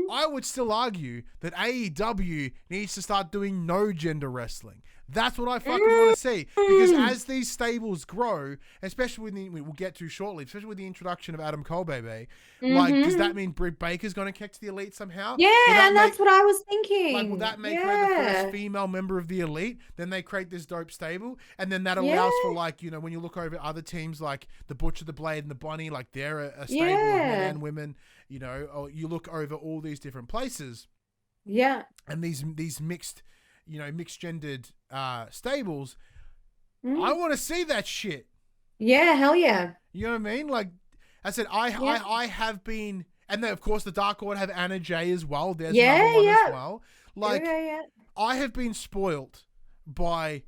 I would still argue that AEW needs to start doing no gender wrestling. That's what I fucking want to see. Because as these stables grow, especially we'll get to shortly, especially with the introduction of Adam Cole, baby, like, does that mean Britt Baker's going to kick to the Elite somehow? Yeah, and that's what I was thinking. Like, will that make her the first female member of the Elite? Then they create this dope stable, and then that allows for, like, when you look over other teams like the Butcher, the Blade, and the Bunny, like, they're a stable of men and women, or you look over all these different places. Yeah. And these mixed, mixed gendered stables. I want to see that shit. Yeah, hell yeah. You know what I mean? Like I said, I have been, and then of course the Dark Order have Anna Jay as well. There's another one as well. Like I have been spoilt by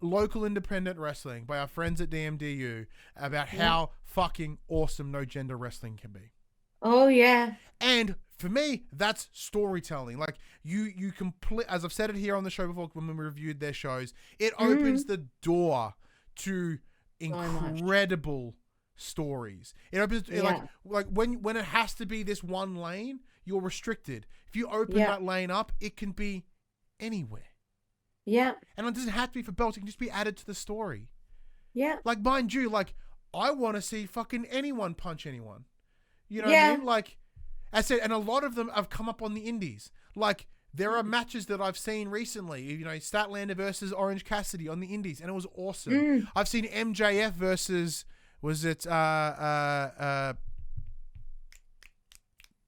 local independent wrestling, by our friends at DMDU, about how fucking awesome no gender wrestling can be. Oh yeah. And for me, that's storytelling. Like you complete, as I've said it here on the show before when we reviewed their shows, it opens the door to incredible stories. It opens like when it has to be this one lane, you're restricted. If you open that lane up, it can be anywhere. Yeah. And it doesn't have to be for belts. It can just be added to the story. Yeah. Like, mind you, like, I want to see fucking anyone punch anyone. You know what I mean? Like, I said, and a lot of them have come up on the indies. Like, there are matches that I've seen recently, Statlander versus Orange Cassidy on the indies, and it was awesome. I've seen MJF versus,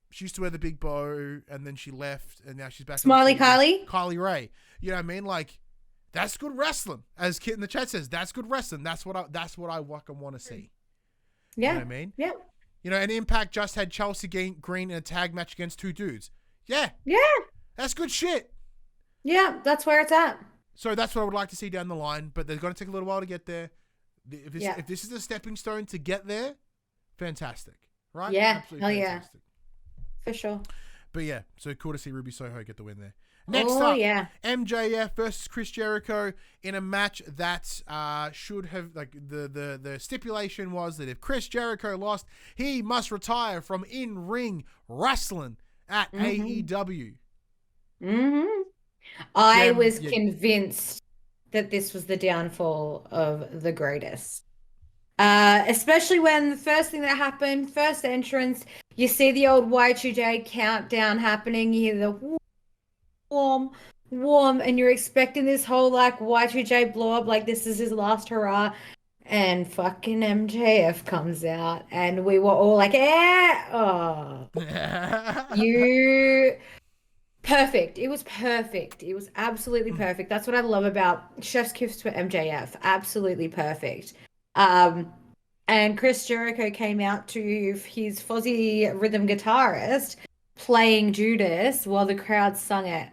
she used to wear the big bow, and then she left, and now she's back. Smiley Kylie? Kylie Ray. You know what I mean? Like, that's good wrestling. As Kit in the chat says, that's good wrestling. That's what I want to see. Yeah. You know what I mean? Yeah. And Impact just had Chelsea Green in a tag match against 2 dudes. Yeah. Yeah. That's good shit. Yeah, that's where it's at. So that's what I would like to see down the line, but they're going to take a little while to get there. If this is a stepping stone to get there, fantastic. Right? Yeah. Absolutely hell fantastic. Yeah. For sure. But yeah, so cool to see Ruby Soho get the win there. Next up, yeah. MJF versus Chris Jericho in a match that should have, like, the stipulation was that if Chris Jericho lost, he must retire from in-ring wrestling at AEW. I was convinced that this was the downfall of the greatest. Especially when the first thing that happened, first entrance, you see the old Y2J countdown happening, you hear the warm, and you're expecting this whole like Y2J blow up, like this is his last hurrah, and fucking MJF comes out, and we were all like, perfect. It was perfect. It was absolutely perfect. That's what I love about Chef's Kiss for MJF. Absolutely perfect. And Chris Jericho came out to his fuzzy rhythm guitarist playing Judas while the crowd sung it.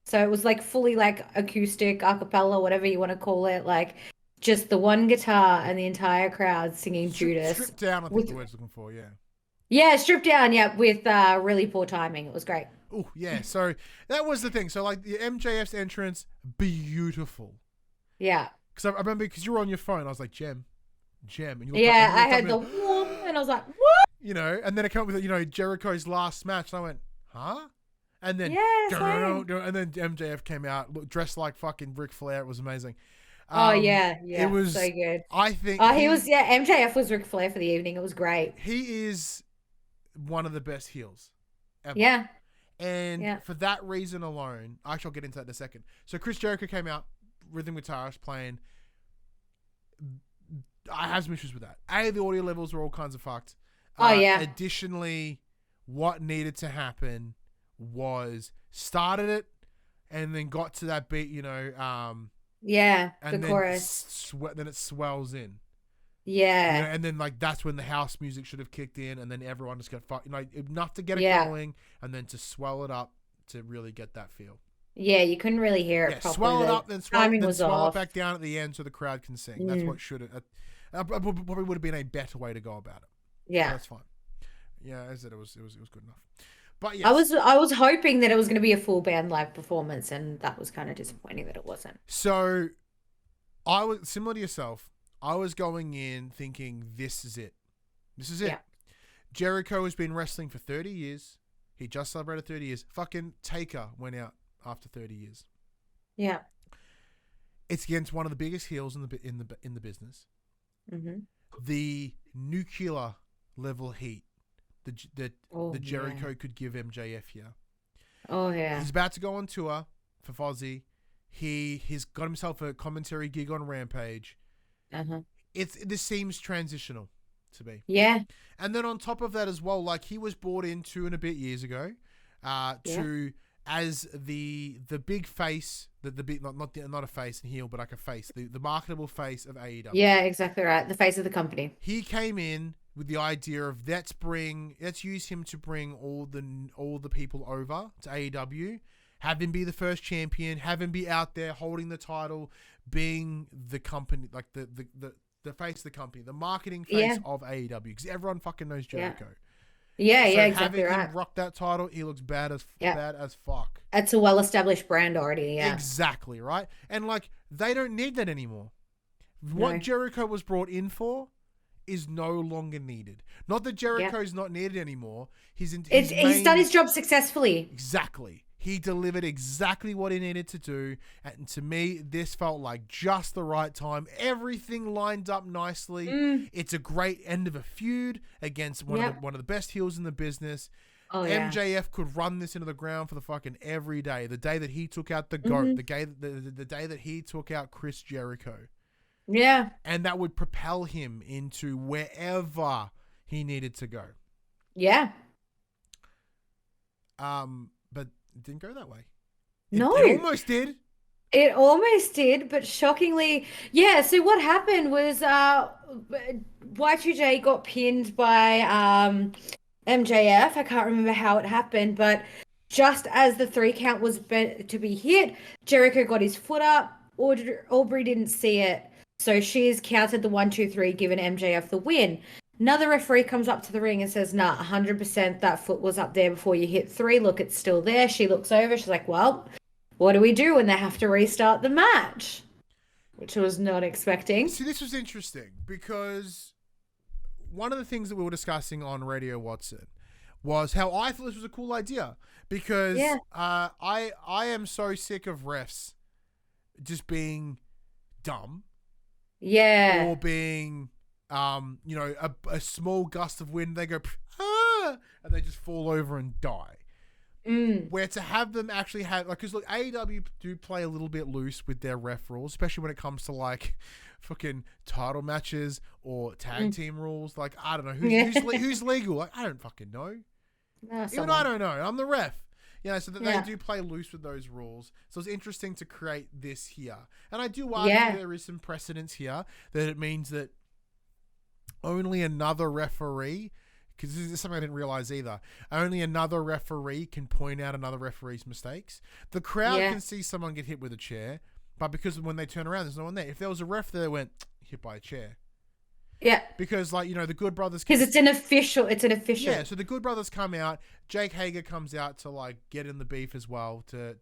So it was like fully like acoustic, a cappella, whatever you want to call it, like just the one guitar and the entire crowd singing Judas. Stripped down, I think the word's looking for, yeah. Yeah, stripped down, yeah, with really poor timing. It was great. Oh, yeah. So that was the thing. So like the MJF's entrance, beautiful. Yeah. Because I remember, because you were on your phone, I was like, Gem. And you I had the whoop, and I was like, what? You know, and then it came with, Jericho's last match, and I went, huh? And then, and then MJF came out, dressed like fucking Ric Flair. It was amazing. Yeah. It was so good. I think. MJF was Ric Flair for the evening. It was great. He is one of the best heels ever. Yeah. And for that reason alone, actually, I'll get into that in a second. So Chris Jericho came out, rhythm guitarist playing. I have some issues with that. The audio levels were all kinds of fucked. Additionally, what needed to happen was started it and then got to that beat, and the chorus. Then it swells in. Yeah. And then like that's when the house music should have kicked in, and then everyone just got enough to get it going, and then to swell it up to really get that feel. Yeah, you couldn't really hear it properly. Swell it up, then swell it back down at the end so the crowd can sing. That's what should have. Probably would have been a better way to go about it. Yeah, that's fine. Yeah, as I said, it was good enough. But yeah, I was hoping that it was going to be a full band live performance, and that was kind of disappointing that it wasn't. So, I was similar to yourself. I was going in thinking, this is it. This is it. Yeah. Jericho has been wrestling for 30 years. He just celebrated 30 years. Fucking Taker went out after 30 years. Yeah. It's against one of the biggest heels in the business. Mm-hmm. The nuclear level heat that Jericho could give MJF here. Oh yeah. He's about to go on tour for Fozzy. He's got himself a commentary gig on Rampage. This seems transitional to me. Yeah. And then on top of that as well, like he was brought in 2 and a bit years ago, as the big face, the big not a face and heel, but like a face, the marketable face of AEW. Yeah, exactly right. The face of the company. He came in with the idea of let's use him to bring all the people over to AEW, have him be the first champion, have him be out there holding the title, being the company, like the face of the company, the marketing face of AEW, because everyone fucking knows Jericho. Yeah, so exactly having right. him rock that title, he looks bad as fuck. It's a well-established brand already, yeah. Exactly, right? And like, they don't need that anymore. What Jericho was brought in for is no longer needed. Not that Jericho's not needed anymore. He's done his job successfully. Exactly. He delivered exactly what he needed to do. And to me, this felt like just the right time. Everything lined up nicely. It's a great end of a feud against one of the best heels in the business. Oh, MJF could run this into the ground for the fucking every day. The day that he took out the GOAT. The day that he took out Chris Jericho. Yeah. And that would propel him into wherever he needed to go. Yeah. But it didn't go that way. It almost did. It almost did, but shockingly, so what happened was Y2J got pinned by MJF. I can't remember how it happened, but just as the 3 count was to be hit, Jericho got his foot up. Aubrey didn't see it, so she's counted the 1, 2, 3, giving MJF the win. Another referee comes up to the ring and says, nah, 100% that foot was up there before you hit 3. Look, it's still there. She looks over. She's like, well, what do we do when they have to restart the match? Which I was not expecting. See, this was interesting because one of the things that we were discussing on Radio Watson was how I thought this was a cool idea because I am so sick of refs just being dumb. Yeah. Or being, a small gust of wind, they go, and they just fall over and die. Where to have them actually have, like, because look, AEW do play a little bit loose with their ref rules, especially when it comes to like fucking title matches or tag team rules. Like, I don't know who's legal. Like, I don't fucking know. Even I don't know. I'm the ref. So that they do play loose with those rules. So it's interesting to create this here, and I do argue there is some precedence here that it means that only another referee. Because this is something I didn't realize either. Only another referee can point out another referee's mistakes. The crowd can see someone get hit with a chair, but because when they turn around, there's no one there. If there was a ref there that went, hit by a chair. Yeah. Because, the Good Brothers... Because it's an official. Yeah, so the Good Brothers come out. Jake Hager comes out to, get in the beef as well not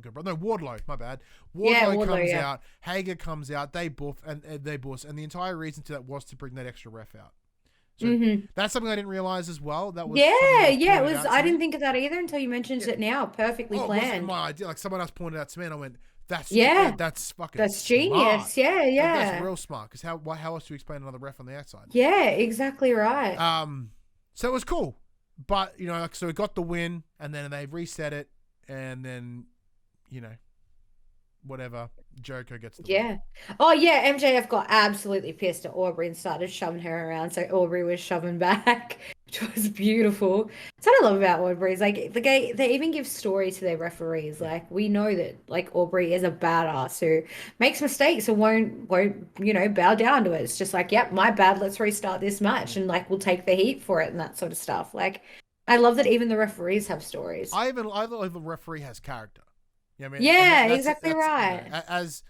Good Brothers. No, Wardlow. My bad. Wardlow comes out. Hager comes out. They buff and they bust. And the entire reason to that was to bring that extra ref out. So that's something I didn't realize as well. That was it was. I didn't think of that either until you mentioned it now. Perfectly planned. It wasn't my idea. Like someone else pointed out to me, and I went, "That's fucking. That's genius. Smart. Yeah. That's real smart. Because how else do you explain another ref on the outside? Yeah, exactly right. So it was cool, but so we got the win, and then they reset it, and then, whatever. Jericho gets the win. Oh yeah, MJF got absolutely pissed at Aubrey and started shoving her around, so Aubrey was shoving back, which was beautiful. That's what I love about Aubrey. Is like they even give story to their referees. Like, we know that Aubrey is a badass who makes mistakes and won't bow down to it. It's just like, yep, my bad, let's restart this match, and we'll take the heat for it and that sort of stuff. Like, I love that even the referees have stories. I love the referee has character. Exactly right. As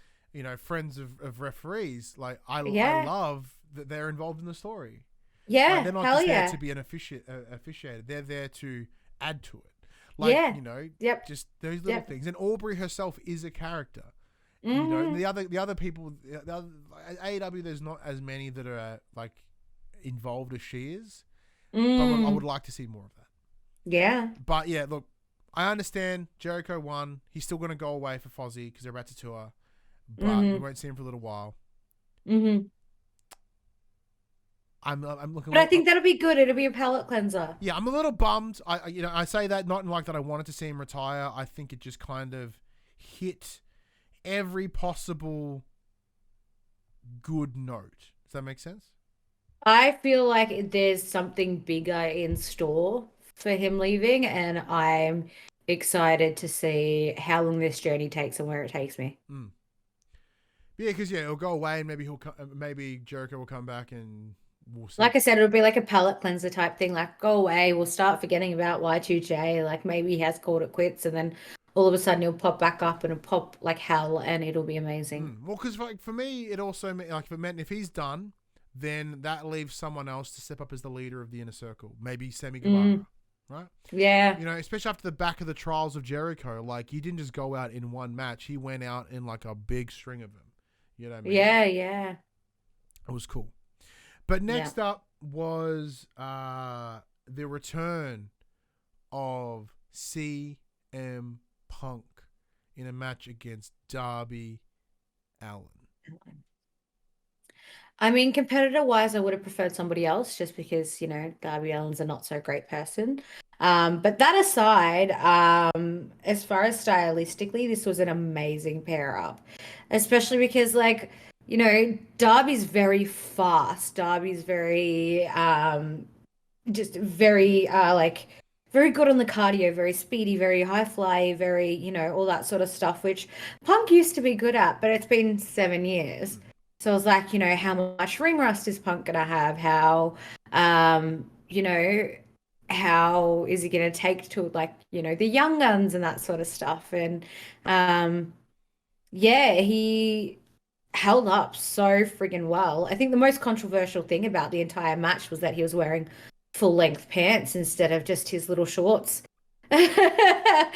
friends of referees, I love that they're involved in the story. Yeah, they're not just there to be an officiator. They're there to add to it. Just those little things. And Aubrey herself is a character. And the other people, AEW, there's not as many that are involved as she is. But I would like to see more of that. Yeah. But yeah, look. I understand Jericho won. He's still going to go away for Fozzy because they're about to tour. But we won't see him for a little while. I'm looking. But I think that'll be good. It'll be a palate cleanser. Yeah, I'm a little bummed. I say that not in that I wanted to see him retire. I think it just kind of hit every possible good note. Does that make sense? I feel like there's something bigger in store for him leaving, and I'm excited to see how long this journey takes and where it takes me. Yeah, because he'll go away, and maybe Jericho will come back, and we'll see. Like I said, it'll be like a palate cleanser type thing. Go away, we'll start forgetting about Y2J. Maybe he has called it quits, and then all of a sudden he'll pop back up and it'll pop like hell, and it'll be amazing. Well, because for me, it also if he's done, then that leaves someone else to step up as the leader of the inner circle. Maybe Sammy Guevara. Right? Yeah. Especially after the back of the trials of Jericho, he didn't just go out in one match. He went out in a big string of them. You know what I mean? Yeah. It was cool. But next up was the return of CM Punk in a match against Darby Allin. I mean, competitor-wise, I would have preferred somebody else just because, Darby Allin's a not-so-great person. But that aside, as far as stylistically, this was an amazing pair-up. Especially because, Darby's very fast. Darby's very, just very, very good on the cardio, very speedy, very high-fly, very, all that sort of stuff, which Punk used to be good at, but it's been 7 years. So I was like, how much ring rust is Punk going to have? How, how is he going to take to, the young guns and that sort of stuff? And, he held up so friggin' well. I think the most controversial thing about the entire match was that he was wearing full length pants instead of just his little shorts. That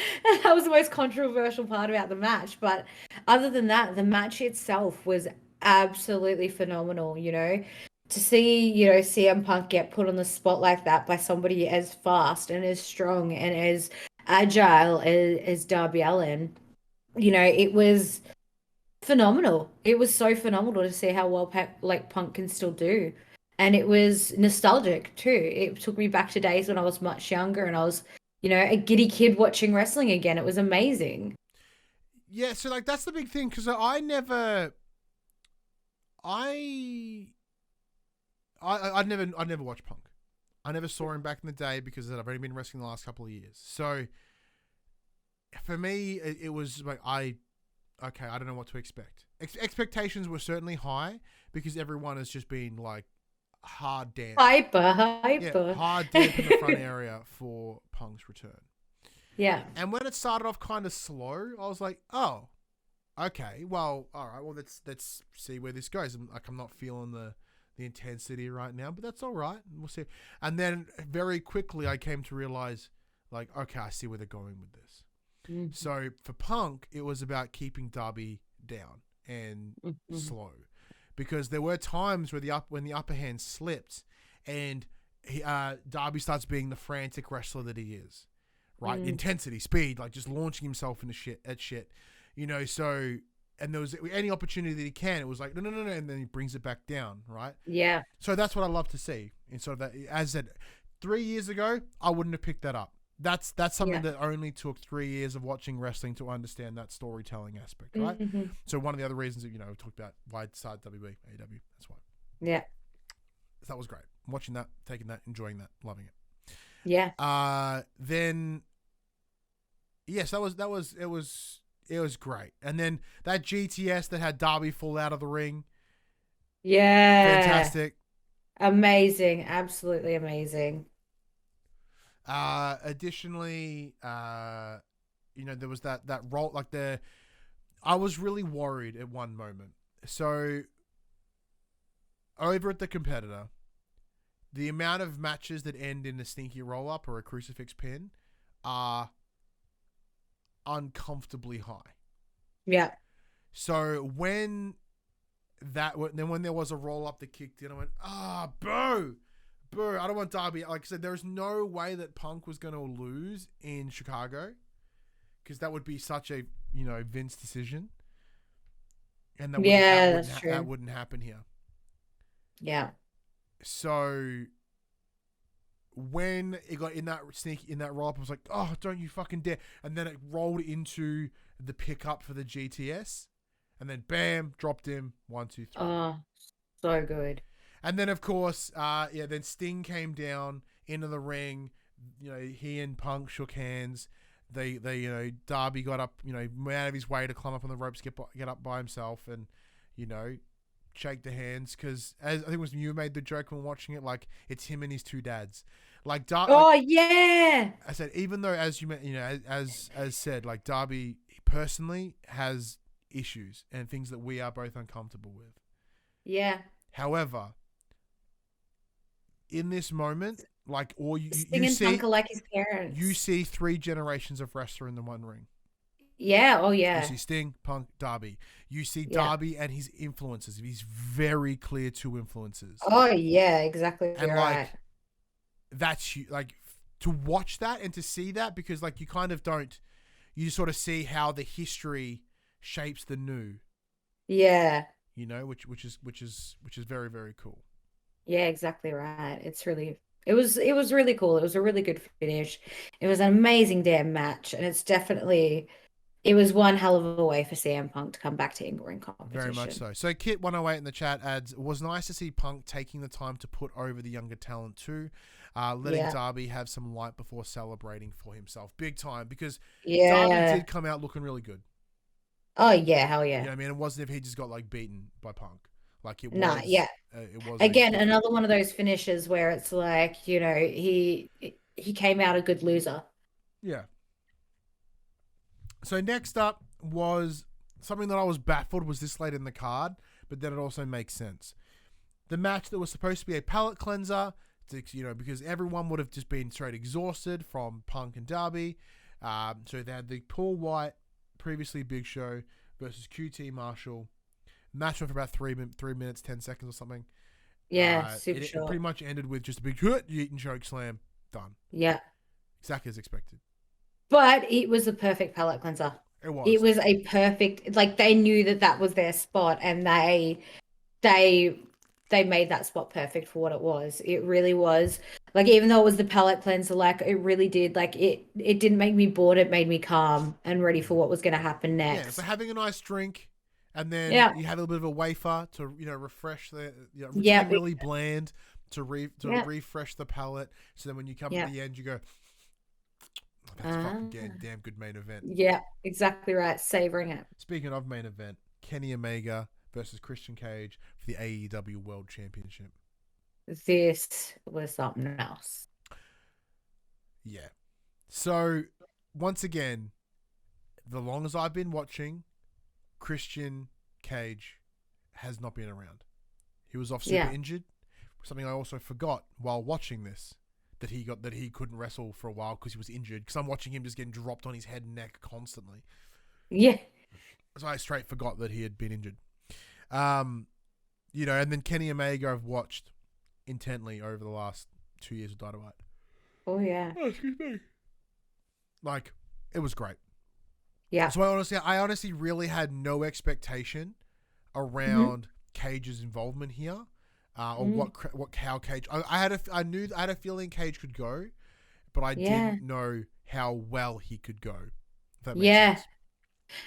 was the most controversial part about the match. But other than that, the match itself was absolutely phenomenal, you know. To see, you know, CM Punk get put on the spot like that by somebody as fast and as strong and as agile as Darby Allin, you know, it was phenomenal. It was so phenomenal to see how well like Punk can still do. And it was nostalgic too. It took me back to days when I was much younger and I was, you know, a giddy kid watching wrestling again. It was amazing. Yeah, so like that's the big thing because I'd never watched Punk. I never saw him back in the day because I've only been wrestling the last couple of years. So for me, it was like I don't know what to expect. Expectations were certainly high because everyone has just been like hard damp. Hyper. Yeah, hard damp in the front area for Punk's return. Yeah. And when it started off kind of slow, I was like, oh, okay, well, all right, well, let's see where this goes. I'm not feeling the intensity right now, but that's all right. We'll see. And then very quickly I came to realize, like, okay, I see where they're going with this. Mm-hmm. So for Punk, it was about keeping Darby down and slow, because there were times where when the upper hand slipped, and Darby starts being the frantic wrestler that he is, right? Intensity, speed, like just launching himself into shit, you know. So, and there was any opportunity that he can, it was like no, and then he brings it back down, right? Yeah. So that's what I love to see. And sort of that, as I said, 3 years ago, I wouldn't have picked that up. That's something that only took 3 years of watching wrestling to understand that storytelling aspect, right? Mm-hmm. So one of the other reasons that, you know, we talked about why I started WB, AEW, that's why. Yeah. So that was great. Watching that, taking that, enjoying that, loving it. Yeah. Then, yes, it was great. And then that GTS that had Darby fall out of the ring. Yeah. Fantastic. Amazing. Absolutely amazing. Additionally, you know, there was that role, like I was really worried at one moment. So over at the competitor, the amount of matches that end in a stinky roll up or a crucifix pin are uncomfortably high. Yeah. So when there was a roll up that kicked in, I went, boo, I don't want Darby. Like I said, there's no way that Punk was going to lose in Chicago, because that would be such a, you know, Vince decision. And that wouldn't happen here. Yeah. So when it got in that roll up, I was like, oh, don't you fucking dare. And then it rolled into the pickup for the GTS, and then bam, dropped him 1, 2, 3. Oh, so good. And then, of course, then Sting came down into the ring. You know, he and Punk shook hands. They you know, Darby got up, you know, went out of his way to climb up on the ropes, get up by himself, and, you know, shake the hands. Because as I think it was you made the joke when watching it, like it's him and his two dads. Like Darby. Oh yeah. I said, even though as said, like Darby personally has issues and things that we are both uncomfortable with. Yeah. However, in this moment, like, or you see, Punk are like his parents. You see 3 generations of wrestler in the one ring. Yeah. Oh yeah. You see Sting, Punk, Darby. You see Darby and his influences. He's very clear 2 influences. Oh yeah, exactly. And You're like, right. that's like to watch that and to see that, because like you kind of don't, you sort of see how the history shapes the new. Yeah. You know, which is very, very cool. Yeah, exactly right. It was really cool. It was a really good finish. It was an amazing damn match, and it was one hell of a way for CM Punk to come back to in-ring competition. Very much so. So Kit 108 in the chat adds, it was nice to see Punk taking the time to put over the younger talent too, letting Darby have some light before celebrating for himself. Big time, because Darby did come out looking really good. Oh yeah, hell yeah. You know what I mean? It wasn't if he just got like beaten by Punk. Like it was. Nah, yeah. It was again another one of those finishes where it's like, you know, he came out a good loser. Yeah. So next up was something that I was baffled was this late in the card, but then it also makes sense. The match that was supposed to be a palate cleanser, because everyone would have just been straight exhausted from Punk and Darby. So they had the Paul White, previously Big Show, versus QT Marshall. Match went for about 3 minutes, 10 seconds or something. Yeah, super it short. pretty much ended with just a big yeet and choke slam. Done. Yeah. Exactly as expected. But it was a perfect palate cleanser. It was. It was a perfect, like they knew that was their spot, and they made that spot perfect for what it was. It really was. Like, even though it was the palate cleanser, like it really did, like it didn't make me bored. It made me calm and ready for what was going to happen next. Yeah, so having a nice drink, and then you have a little bit of a wafer to refresh really bland to refresh the palate. So then when you come to the end, you go, that's fucking damn good main event. Yeah, exactly right. Savoring it. Speaking of main event, Kenny Omega versus Christian Cage for the AEW World Championship. This was something else. Yeah. So, once again, the long as I've been watching, Christian Cage has not been around. He was off super injured. Something I also forgot while watching this, that he couldn't wrestle for a while because he was injured. Because I'm watching him just getting dropped on his head and neck constantly. Yeah. So I straight forgot that he had been injured. And then Kenny Omega I've watched intently over the last 2 years of Dynamite. Oh yeah. Oh, excuse me. Like, it was great. Yeah. So I honestly really had no expectation around Cage's involvement here, or how Cage. I had a feeling Cage could go, but I didn't know how well he could go. If that makes sense.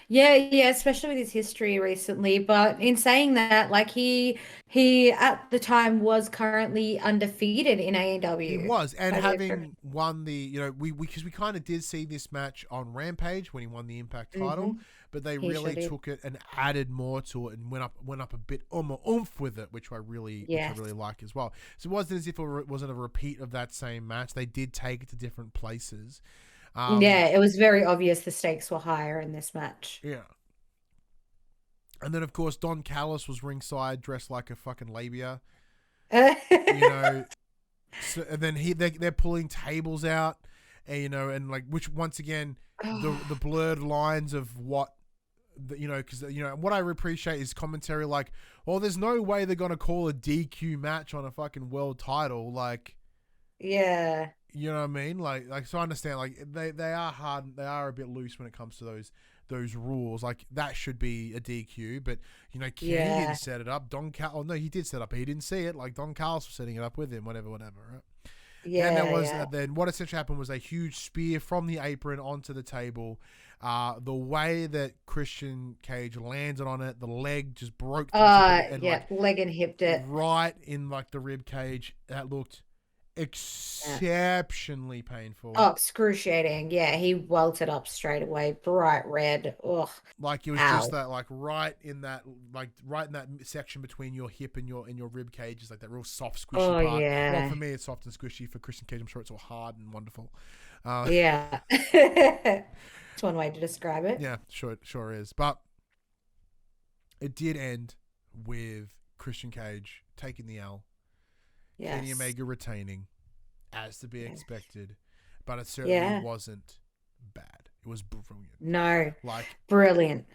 Yeah, especially with his history recently. But in saying that, like he at the time was currently undefeated in AEW. He was, and having won the, because we kind of did see this match on Rampage when he won the Impact title, but they really took it and added more to it and went up a bit more oomph with it, which I really like as well. So it wasn't as if it wasn't a repeat of that same match. They did take it to different places. It was very obvious the stakes were higher in this match. Yeah. And then, of course, Don Callis was ringside, dressed like a fucking labia. And then they're pulling tables out, and which once again, the blurred lines of what, because what I appreciate is commentary like, well, there's no way they're gonna call a DQ match on a fucking world title, like. Yeah. You know what I mean? Like so I understand, like they are hard, they are a bit loose when it comes to those rules. Like that should be a DQ, but Kenny didn't set it up. He did set up, but he didn't see it. Like Don Callis was setting it up with him, whatever, right? Yeah. And there was then what essentially happened was a huge spear from the apron onto the table. The way that Christian Cage landed on it, the leg just broke. Leg and hipped it right in like the rib cage. That looked exceptionally painful. Oh, excruciating. Yeah, he welted up straight away, bright red. Ugh. Like it was just that, like right in that section between your hip and your rib cage is like that real soft, squishy part. Yeah. Well, for me, it's soft and squishy. For Christian Cage, I'm sure it's all hard and wonderful. Yeah. It's one way to describe it. Yeah, sure is. But it did end with Christian Cage taking the L. Yes. Kenny Omega retaining, as to be expected, but it certainly wasn't bad. It was brilliant. No, brilliant.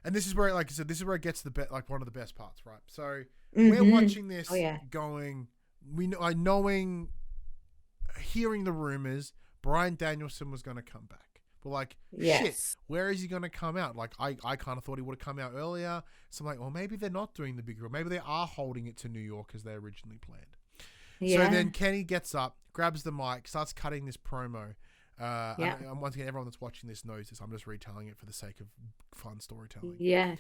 And this is where, like I said, this is where it gets one of the best parts, right? So we're watching this, going, hearing the rumors, Bryan Danielson was going to come back. But like, shit, where is he going to come out? Like, I kind of thought he would have come out earlier. So I'm like, well, maybe they're not doing the big reveal. Maybe they are holding it to New York as they originally planned. Yeah. So then Kenny gets up, grabs the mic, starts cutting this promo. And once again, everyone that's watching this knows this. I'm just retelling it for the sake of fun storytelling. Yeah.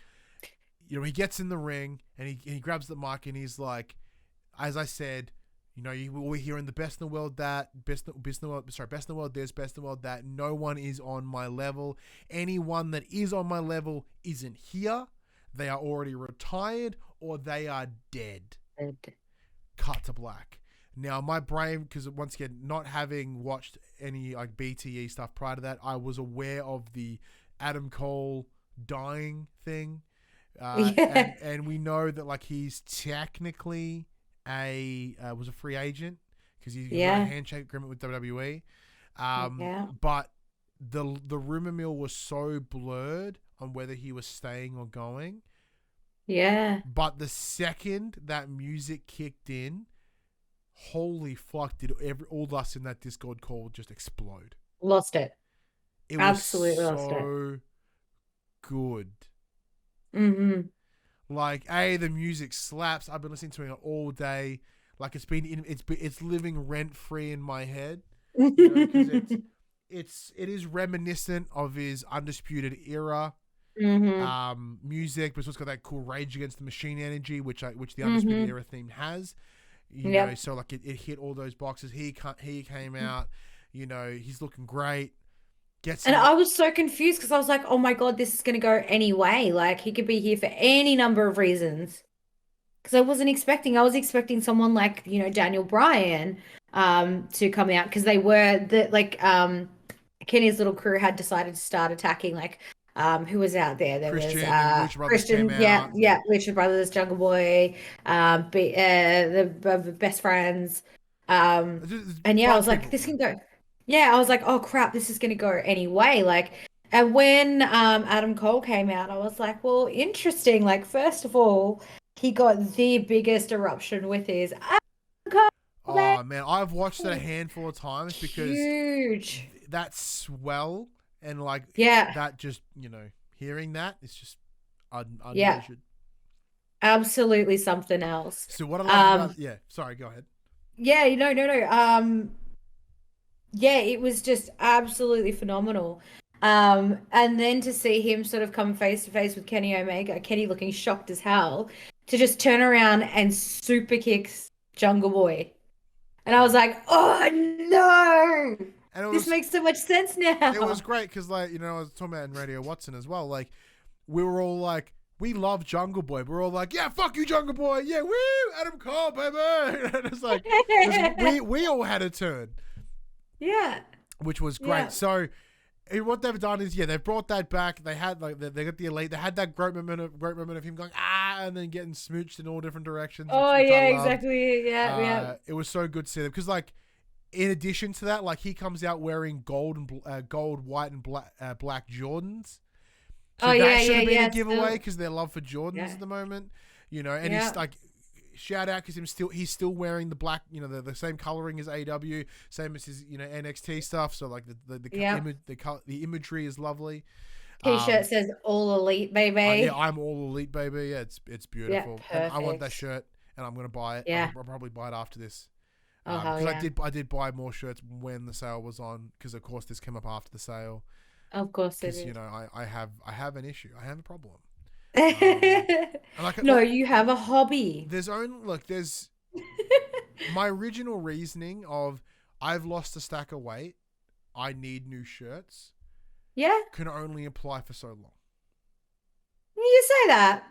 He gets in the ring and he grabs the mic and he's like, as I said, we're hearing the best in the world best in the world this, best in the world that. No one is on my level. Anyone that is on my level isn't here. They are already retired or they are dead. Cut to black. Now, my brain, because once again, not having watched any like BTE stuff prior to that, I was aware of the Adam Cole dying thing. Yeah. And we know that like he's technically was a free agent because he got a handshake agreement with WWE. But the rumor mill was so blurred on whether he was staying or going. Yeah. But the second that music kicked in, holy fuck, did all of us in that Discord call just explode. Lost it. It Absolutely was lost it. so good. Mm-hmm. Like, the music slaps. I've been listening to it all day. Like, it's living rent free in my head. You know, 'cause it is reminiscent of his Undisputed Era music, but it's also got that cool Rage Against the Machine energy, which the Undisputed Era theme has. You know, so like it hit all those boxes. He came out. You know, he's looking great. I was so confused because I was like, oh my God, this is going to go any way. Like, he could be here for any number of reasons. Because I was expecting someone like, you know, Daniel Bryan to come out, because they were Kenny's little crew had decided to start attacking, like, who was out there? There Christian was and Lucha Brothers Christian, came out. Lucha Brothers, Jungle Boy, the Best Friends. And I was like, this can go. Yeah, I was like, oh crap, this is gonna go any way. Like, and when Adam Cole came out, I was like, well, interesting. Like, first of all, he got the biggest eruption with his Adam Cole. Oh man, I've watched it a handful of times because huge. That swell and like that just, you know, hearing that, it's just unmeasured. Absolutely something else. So what I love about sorry, go ahead. Yeah, no. Yeah, it was just absolutely phenomenal. And then to see him sort of come face to face with Kenny Omega, Kenny looking shocked as hell, to just turn around and super kicks Jungle Boy. And I was like, oh no! And this makes so much sense now. It was great because, like, you know, I was talking about in Radio Watson as well. Like, we were all like, we love Jungle Boy. We're all like, yeah, fuck you, Jungle Boy. Yeah, woo, Adam Cole, baby. And it's like, we all had a turn. Yeah. Which was great. Yeah. So what they've done is, they've brought that back. They had they got the Elite. They had that great moment of him going and then getting smooched in all different directions. Oh yeah, exactly. Yeah. It was so good to see them because, like, in addition to that, like, he comes out wearing gold, white, and black Jordans. So that should have been a giveaway because their love for Jordans at the moment, you know. And he's like, shout out because he's still wearing the black, you know, the same coloring as AEW, same as his, you know, NXT stuff. So like the imagery is lovely. T-shirt says "All Elite, baby." I'm All Elite, baby. Yeah, it's beautiful. And I want that shirt, and I'm gonna buy it. Yeah, I'll probably buy it after this. Because I did buy more shirts when the sale was on. Because of course this came up after the sale. Of course it is. You know, I have an issue. I have a problem. You have a hobby. There's my original reasoning of I've lost a stack of weight. I need new shirts. Yeah. Can only apply for so long. You say that.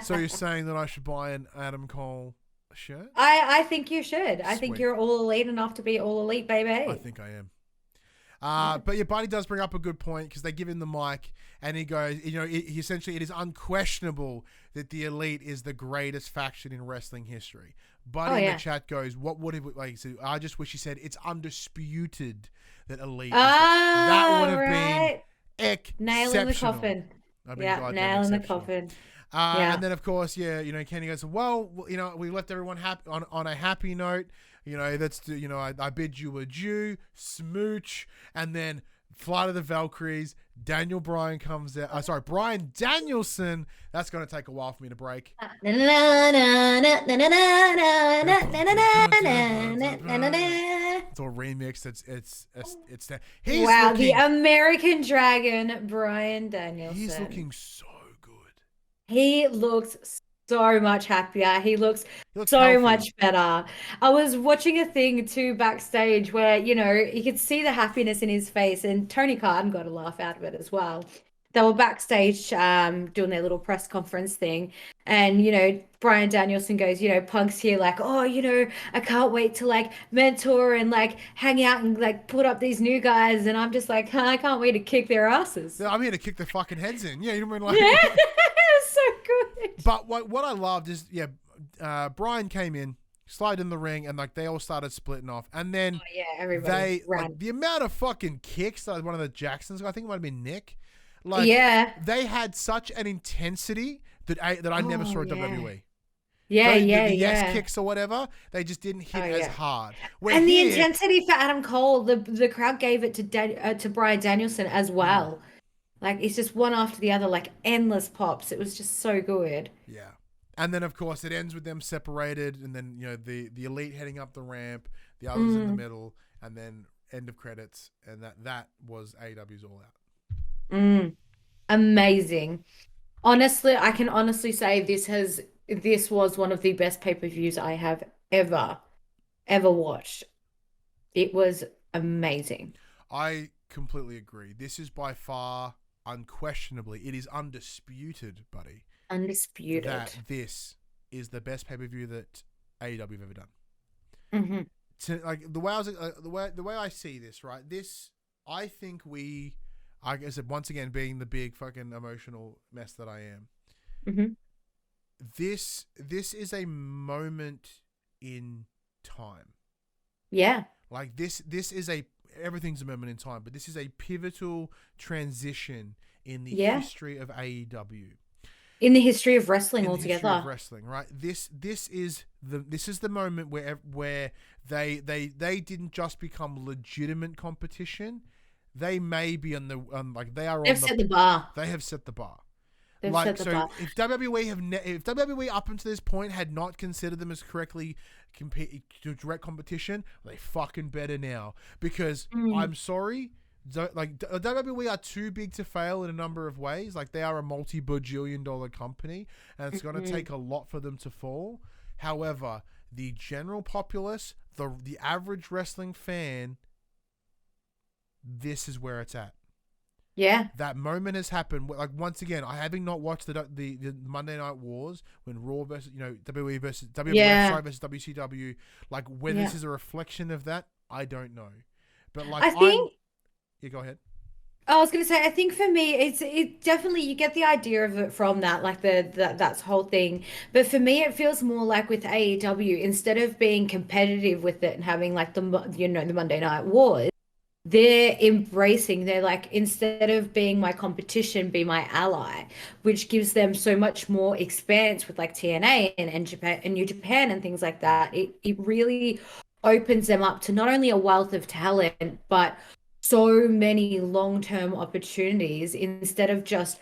So you're saying that I should buy an Adam Cole shirt? I think you should. Sweet. I think you're all elite enough to be all elite, baby. I think I am. But yeah, Buddy does bring up a good point because they give him the mic and he goes, you know, he essentially, it is unquestionable that the Elite is the greatest faction in wrestling history. Buddy in the chat goes, what would it like? So I just wish he said it's undisputed that Elite. That would have been exceptional. Nail in the coffin. Nail in the coffin. And then of course, you know, Kenny goes, well, you know, we left everyone happy on a happy note. You know, I bid you adieu, smooch, and then Flight of the Valkyries. Daniel Bryan comes out. Bryan Danielson. That's going to take a while for me to break. It's all remixed. It's the American Dragon, Bryan Danielson. He's looking so good. He looks so much happier. He looks so healthy. Much better. I was watching a thing too backstage where, you know, you could see the happiness in his face, and Tony Khan got a laugh out of it as well. They were backstage doing their little press conference thing, And, Brian Danielson goes, Punk's here like, oh, I can't wait to like mentor and like hang out and like put up these new guys. And I'm just like, I can't wait to kick their asses. I'm here to kick their fucking heads in. Yeah, you know what I mean? Like, Yeah, it was so good. But what I loved is, Brian came in, slid in the ring, and like they all started splitting off. And then everybody ran. Like, the amount of fucking kicks that one of the Jacksons, I think it might have been Nick. Like, they had such an intensity that I never saw at WWE. Yeah, the yes kicks or whatever, they just didn't hit as hard. And the intensity for Adam Cole, the crowd gave it to Bryan Danielson as well. Like, it's just one after the other, like endless pops. It was just so good. Yeah. And then, of course, it ends with them separated, and then, the Elite heading up the ramp, the others in the middle, and then end of credits, and that was AEW's All Out. Amazing. Honestly, I can honestly say this was one of the best pay-per-views I have ever watched. It was amazing. I completely agree. This is by far, unquestionably, it is undisputed, buddy. Undisputed. That this is the best pay-per-view that AEW have ever done. Mm-hmm. To, like the way I see this, right? This, I think like I said, once again, being the big fucking emotional mess that I am. Mm-hmm. This is a moment in time. Yeah. Like this is everything's a moment in time, but this is a pivotal transition in the history of AEW. In the history of wrestling altogether. History of wrestling, right? This is the moment where they didn't just become legitimate competition. They may be on the like they are. They've set the bar. They have set the bar. They've set the bar. If WWE up until this point had not considered them as correctly direct competition, they fucking better now, because I'm sorry. Like WWE are too big to fail in a number of ways. Like, they are a multi-bajillion-dollar company, and it's going to take a lot for them to fall. However, the general populace, the average wrestling fan, this is where it's at. Yeah. That moment has happened. Like, once again, I having not watched the Monday Night Wars when Raw versus WWE versus WWF versus WCW. Like, when this is a reflection of that, I don't know. But like, I think. Yeah, go ahead. I was going to say, I think for me, it definitely, you get the idea of it from that, like that's whole thing. But for me, it feels more like with AEW, instead of being competitive with it and having like the Monday Night Wars, they're like, instead of being my competition, be my ally, which gives them so much more expanse with like TNA and Japan and New Japan and things like that. It really opens them up to not only a wealth of talent, but so many long-term opportunities, instead of just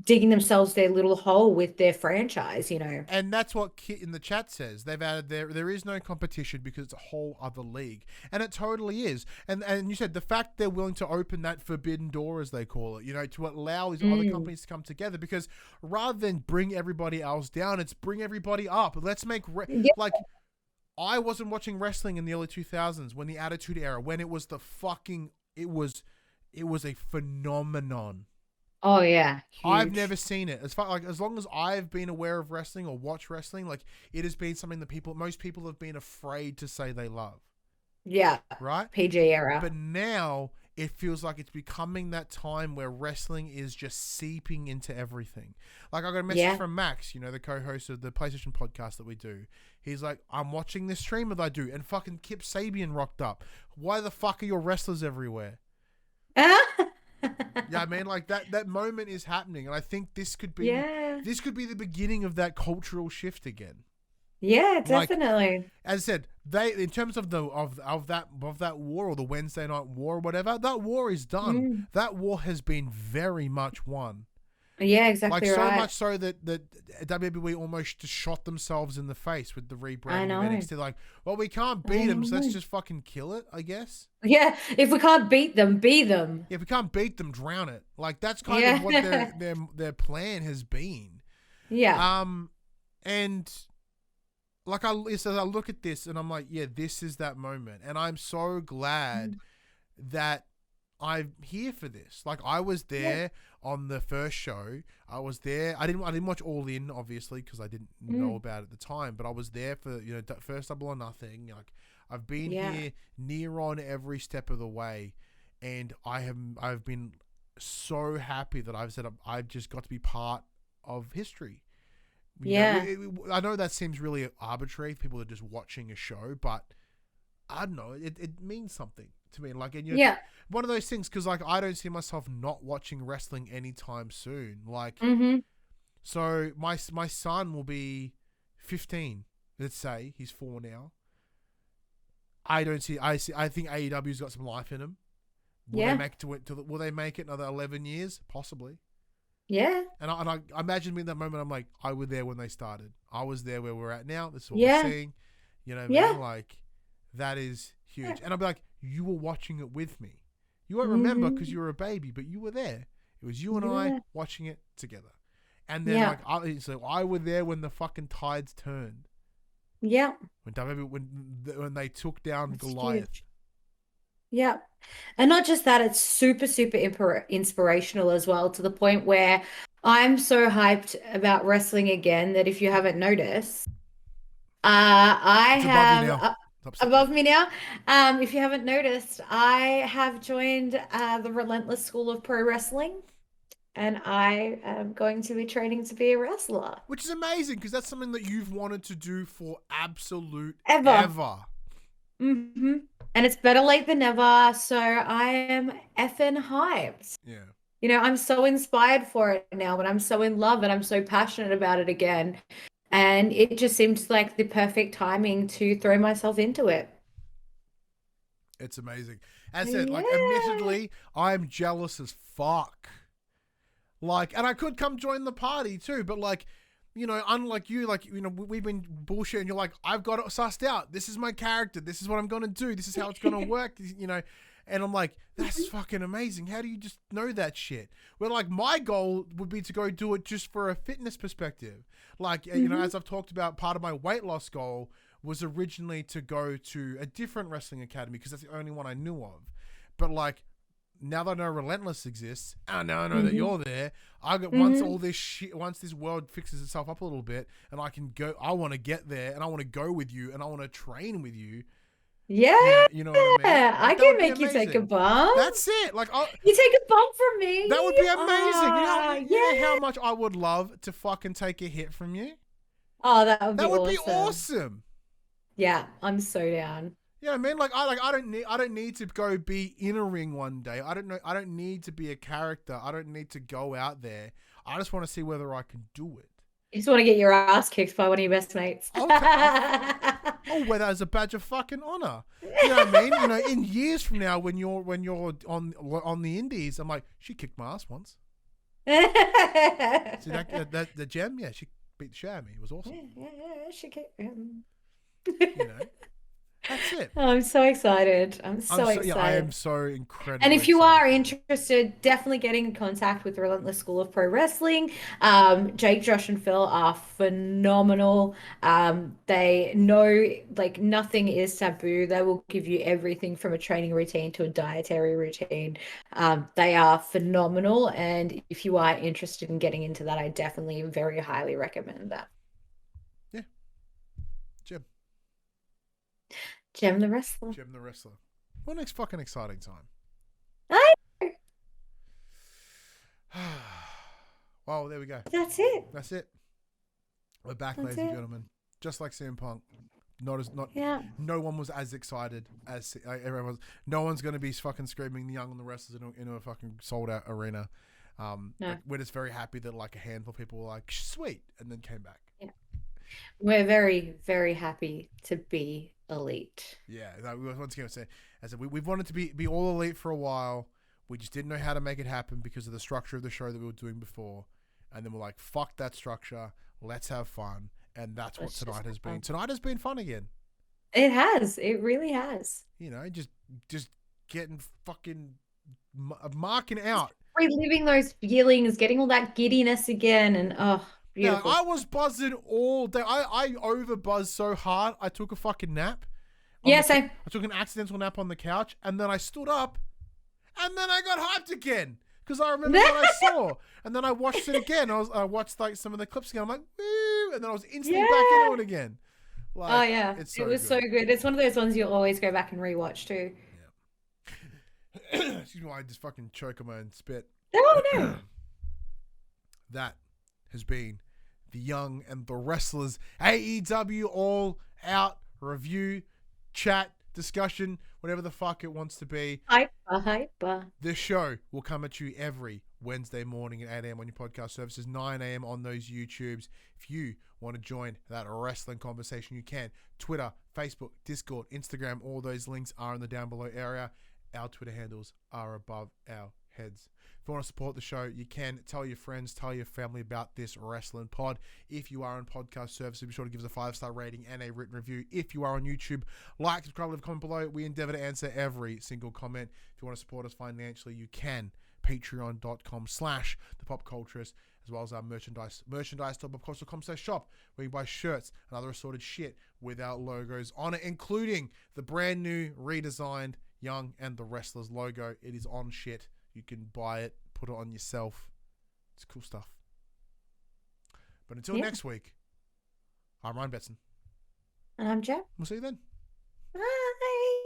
digging themselves their little hole with their franchise, And that's what Kit in the chat says. They've added there is no competition because it's a whole other league. And it totally is. And you said the fact they're willing to open that forbidden door, as they call it, to allow these other companies to come together, because rather than bring everybody else down, it's bring everybody up. Let's make like, I wasn't watching wrestling in the early 2000s when the Attitude Era, when it was it was a phenomenon. Oh yeah, huge. I've never seen it. As long as I've been aware of wrestling or watched wrestling, like, it has been something that most people have been afraid to say they love. Yeah. Right? PG era. But now it feels like it's becoming that time where wrestling is just seeping into everything. Like, I got a message from Max, the co-host of the PlayStation podcast that we do. He's like, I'm watching this stream that I do, and fucking Kip Sabian rocked up. Why the fuck are your wrestlers everywhere? Yeah, I mean, like, that moment is happening, and I think this could be the beginning of that cultural shift again. Yeah, definitely. Like, as I said, in terms of that war, or the Wednesday Night War or whatever, that war is done. That war has been very much won. Yeah, exactly. Like, right. so much so that WWE almost just shot themselves in the face with the rebranding of NXT. Like, well, we can't beat them, so let's just fucking kill it, I guess. Yeah, if we can't beat them, be them. Yeah, if we can't beat them, drown it. Like, that's kind of what their plan has been. Yeah. And like, I look at this and I'm like, yeah, this is that moment, and I'm so glad that I'm here for this. Like, I was there on the first show. I was there. I didn't watch All In, obviously, because I didn't know about it at the time. But I was there for, you know, first Double or Nothing. Like, I've been here near on every step of the way, and I've been so happy that I've just got to be part of history. You know, I know that seems really arbitrary. People are just watching a show, but I don't know. It means something to me. Like, and one of those things, because like I don't see myself not watching wrestling anytime soon. Like, so my son will be 15. Let's say he's 4 now. I think AEW's got some life in him. Will they make it another 11 years? Possibly. Yeah. And I imagine me in that moment, I'm like, I was there when they started. I was there where we're at now. This is what we're seeing. You know what I mean? Like, that is huge. And I'll be like, you were watching it with me. You won't remember because you were a baby, but you were there. It was you and I watching it together. And then I were there when the fucking tides turned. Yeah. When they took down Goliath. Huge. Yeah. And not just that, it's super, super inspirational as well, to the point where I'm so hyped about wrestling again that if you haven't noticed, above me now. If you haven't noticed, I have joined the Relentless School of Pro Wrestling, and I am going to be training to be a wrestler. Which is amazing, because that's something that you've wanted to do for absolute ever. Mm-hmm. And it's better late than never, so I am effing hyped. Yeah. You know, I'm so inspired for it now, but I'm so in love and I'm so passionate about it again. And it just seems like the perfect timing to throw myself into it. It's amazing. As I said, like, admittedly, I'm jealous as fuck. Like, and I could come join the party too, but like, you know, unlike you, like, you know, we've been bullshitting. You're like, I've got it sussed out. This is my character. This is what I'm going to do. This is how it's going to work, you know. And I'm like, that's fucking amazing. How do you just know that shit? Well, like, my goal would be to go do it just for a fitness perspective. Like, you know, as I've talked about, part of my weight loss goal was originally to go to a different wrestling academy because that's the only one I knew of. But like, now that I know Relentless exists, and now I know that you're there, I got once this world fixes itself up a little bit, and I can go. I want to get there, and I want to go with you, and I want to train with you. Yeah, you know what I mean? Like, I can make you take a bump. That's it. Like, you take a bump from me. That would be amazing. You know how much I would love to fucking take a hit from you. Oh, that would be awesome. Yeah, I'm so down. Yeah, man. Like, I don't need to go be in a ring one day. I don't need to be a character. I don't need to go out there. I just want to see whether I can do it. You just want to get your ass kicked by one of your best mates. I'll wear that as a badge of fucking honor. You know what I mean? You know, in years from now, when you're on the indies, I'm like, she kicked my ass once. See that the gem? Yeah, she beat the shit out of me. It was awesome. Yeah, she kicked him. You know. That's it. Oh, I'm so excited. I'm so excited. Yeah, I am so incredibly And if you are interested, definitely getting in contact with the Relentless School of Pro Wrestling. Jake, Josh, and Phil are phenomenal. They know, like, nothing is taboo. They will give you everything from a training routine to a dietary routine. They are phenomenal. And if you are interested in getting into that, I definitely very highly recommend that. Yeah. Jim. Gem the Wrestler. Gem the Wrestler. What an fucking exciting time. I know. Well, there we go. That's it. We're back, ladies and gentlemen. Just like CM Punk. No one was as excited as everyone was. No one's going to be fucking screaming the Young and the Wrestlers in a fucking sold out arena. No. Like, we're just very happy that like a handful of people were like, sweet, and then came back. Yeah. We're very, very happy to be elite. Yeah, once again, I said we've wanted to be all elite for a while. We just didn't know how to make it happen because of the structure of the show that we were doing before. And then we're like, fuck that structure. Let's have fun. And that's what tonight has been. Tonight has been fun again. It has. It really has. You know, just getting fucking marking out. Reliving those feelings, getting all that giddiness again, and beautiful. Yeah, I was buzzing all day. I overbuzzed so hard, I took a fucking nap. Yeah, same. I took an accidental nap on the couch, and then I stood up, And then I got hyped again because I remember what I saw. And then I watched it again. I watched like some of the clips again. I'm like, woo! And then I was instantly back into it again. Like, oh yeah, it was so good. It's one of those ones you'll always go back and rewatch too. Yeah. Excuse me, I just fucking choke on my own spit. Oh no. That has been the Young and the Wrestlers AEW All Out review, chat, discussion, whatever the fuck it wants to be. Hyper. This show will come at you every Wednesday morning at 8 a.m. on your podcast services, 9 a.m. on those YouTubes. If you want to join that wrestling conversation, you can. Twitter, Facebook, Discord, Instagram, all those links are in the down below area. Our Twitter handles are above our heads. If you want to support the show, you can. Tell your friends, tell your family about this wrestling pod. If you are on podcast services, be sure to give us a 5-star rating and a written review. If you are on YouTube, like, subscribe, leave a comment below. We endeavor to answer every single comment. If you want to support us financially, you can. Patreon.com/thepopculturist, as well as our merchandise.popculturist.com/shop, where you buy shirts and other assorted shit with our logos on it, including the brand new redesigned Young and the Wrestlers logo. It is on shit. You can buy it, put it on yourself. It's cool stuff. But until next week, I'm Ryan Betson. And I'm Joe. We'll see you then. Bye.